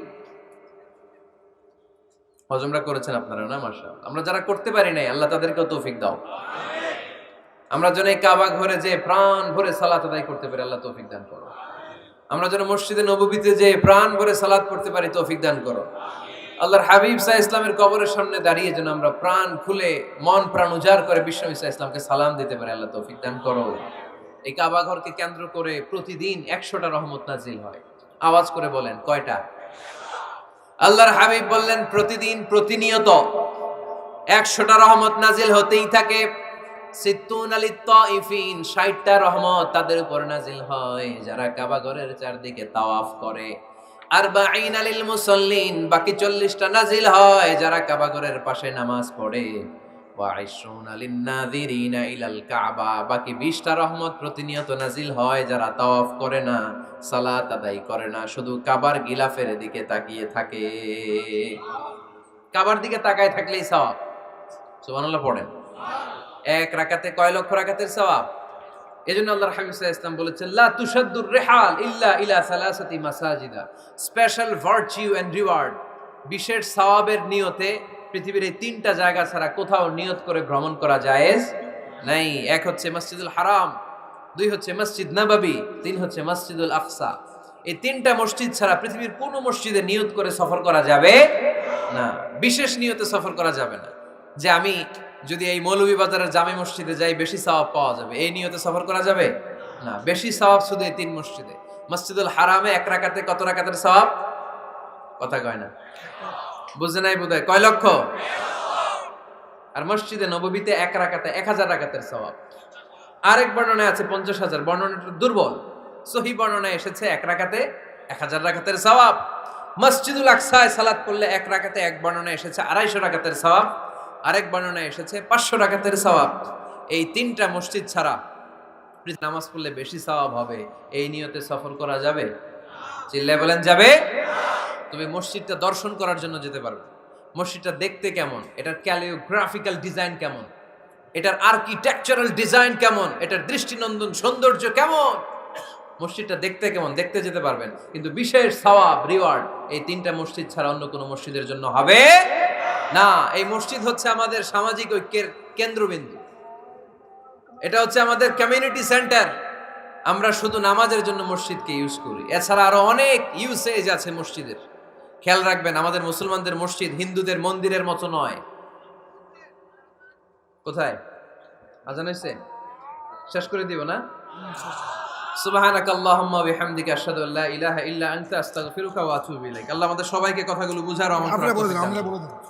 হজ উমরা করেছেন আপনারা না? মাশাআল্লাহ। আমরা যারা করতে পারি নাই আল্লাহ তাদেরকেও তৌফিক দাও। আমরা যেন এই কাবা ঘরে যে প্রাণ ভরে সালাত আদায় করতে পারি, আল্লাহ তৌফিক দান করো। আমরা যেন মসজিদে নববীতে যে প্রাণ ভরে সালাত পড়তে পারি, তৌফিক দান করো। আল্লাহর হাবিব সাল্লাল্লাহু আলাইহি ইসলামের কবরের সামনে দাঁড়িয়ে যেন আমরা প্রাণ খুলে মন প্রাণ উজাড় করে বিশ্বনবী সাল্লাল্লাহু আলাইহি ইসলামকে সালাম দিতে পারি, আল্লাহ তৌফিক দান করো। এই কাবা ঘরকে কেন্দ্র করে প্রতিদিন 100টা রহমত নাজিল হয়। আওয়াজ করে বলেন কয়টা? আল্লাহর হাবিব বললেন প্রতিদিন প্রতিনিয়ত 100টা রহমত নাজিল হতেই থাকে। 60টা রহমত তাদের উপর নাজিল হয় যারা কাবা ঘরের চারদিকে তাওয়াফ করে। 40 লিল মুসাল্লিন, বাকি 40টা নাজিল হয় যারা কাবা ঘরের পাশে নামাজ পড়ে। ওয়া 20 লিন নাযিরিনা ইলাল কাবা, বাকি 20টা রহমত প্রতিনিয়ত নাজিল হয় যারা তাওয়াফ করে না, সালাত আদায় করে না, শুধু কাবার গিলাফের দিকে তাকিয়ে থাকে। কাবার দিকে তাকায় থাকলেই সওয়াব। সুবহানাল্লাহ পড়েন। 1 রাকাতে কয় লক্ষ রাকাতের সওয়াব। এজন্য আল্লাহর হাবিব সাল্লাল্লাহু আলাইহি ওয়াসাল্লাম বলেছেন লা তুশাদ্দুর রিহাল ইল্লা ইলা সালাসাতি মাসাজিদা, স্পেশাল ভার্চু এন্ড রিওয়ার্ড, বিশেষ সওয়াবের নিয়তে পৃথিবীর এই 3টা জায়গা ছাড়া কোথাও নিয়ত করে ভ্রমণ করা জায়েজ নাই। 1 হচ্ছে মসজিদুল হারাম, 2 হচ্ছে মসজিদ নববী, 3 হচ্ছে মসজিদুল আকসা। এই 3টা মসজিদ ছাড়া পৃথিবীর কোনো মসজিদে নিয়ত করে সফর করা যাবে না, বিশেষ নিয়তে সফর করা যাবে না। যে আমি যদি এই মৌলভীবাজারের জামে মসজিদে যাই বেশি সওয়াব পাওয়া যাবে, এই নিয়তে সফর করা যাবে না। বেশি সওয়াব শুধু এই 3 মসজিদে। মসজিদুল হারামে 1 রাকাতে কত রাকাতের সওয়াব? কথা কয় না, বুঝে নাই বোধহয়। কয় লক্ষ? আর মসজিদে নববীতে 1 রাকাতে 1000 রাকাতের সওয়াব। আরেক বর্ণনায় আছে 50,000, বর্ণনাটা দুর্বল। সহিহ বর্ণনায় এসেছে 1 রাকাতে 1000 রাকাতের সওয়াব। মসজিদুল আকসায় সালাত পড়লে 1 রাকাতে, এক বর্ণনায় এসেছে 250 রাকাতের সওয়াব, আরেক বর্ণনায় এসেছে 500 রাকাতের সওয়াব। এই 3টা মসজিদ ছাড়া নামাজ পড়লে বেশি সওয়াব হবে, এই নিয়তে সফর করা যাবে? চিল্লায় বলেন যাবে। তবে মসজিদটা দর্শন করার জন্য যেতে পারবে। মসজিদটা দেখতে কেমন, এটার ক্যালিওগ্রাফিক্যাল ডিজাইন কেমন, এটার আর্কিটেকচারাল ডিজাইন কেমন, এটার দৃষ্টিনন্দন সৌন্দর্য কেমন, মসজিদটা দেখতে কেমন, দেখতে যেতে পারবেন। কিন্তু বিশেষ সওয়াব রিওয়ার্ড এই 3টা মসজিদ ছাড়া অন্য কোনো মসজিদের জন্য হবে না। এই মসজিদ হচ্ছে আমাদের সামাজিক ঐক্যের কেন্দ্রবিন্দু, এটা হচ্ছে আমাদের কমিউনিটি সেন্টার। আমরা শুধু নামাজের জন্য মসজিদকে ইউজ করি, এছাড়া আরো অনেক ইউসেজ আছে মসজিদের। খেয়াল রাখবেন, আমাদের মুসলমানদের মসজিদ হিন্দুদের মন্দিরের মতো নয়। কোথায় আজান হইছে? শেষ করে দিব না? সুবহানাকাল্লাহুম্মা ওয়া বিহামদিকা আশহাদু আল্লা ইলাহা ইল্লা আনতা আস্তাগফিরুকা ওয়া আতুবু ইলাইক। আল্লাহ আমাদের সবাইকে কথাগুলো বুঝার আমল করার তৌফিক দান করুন।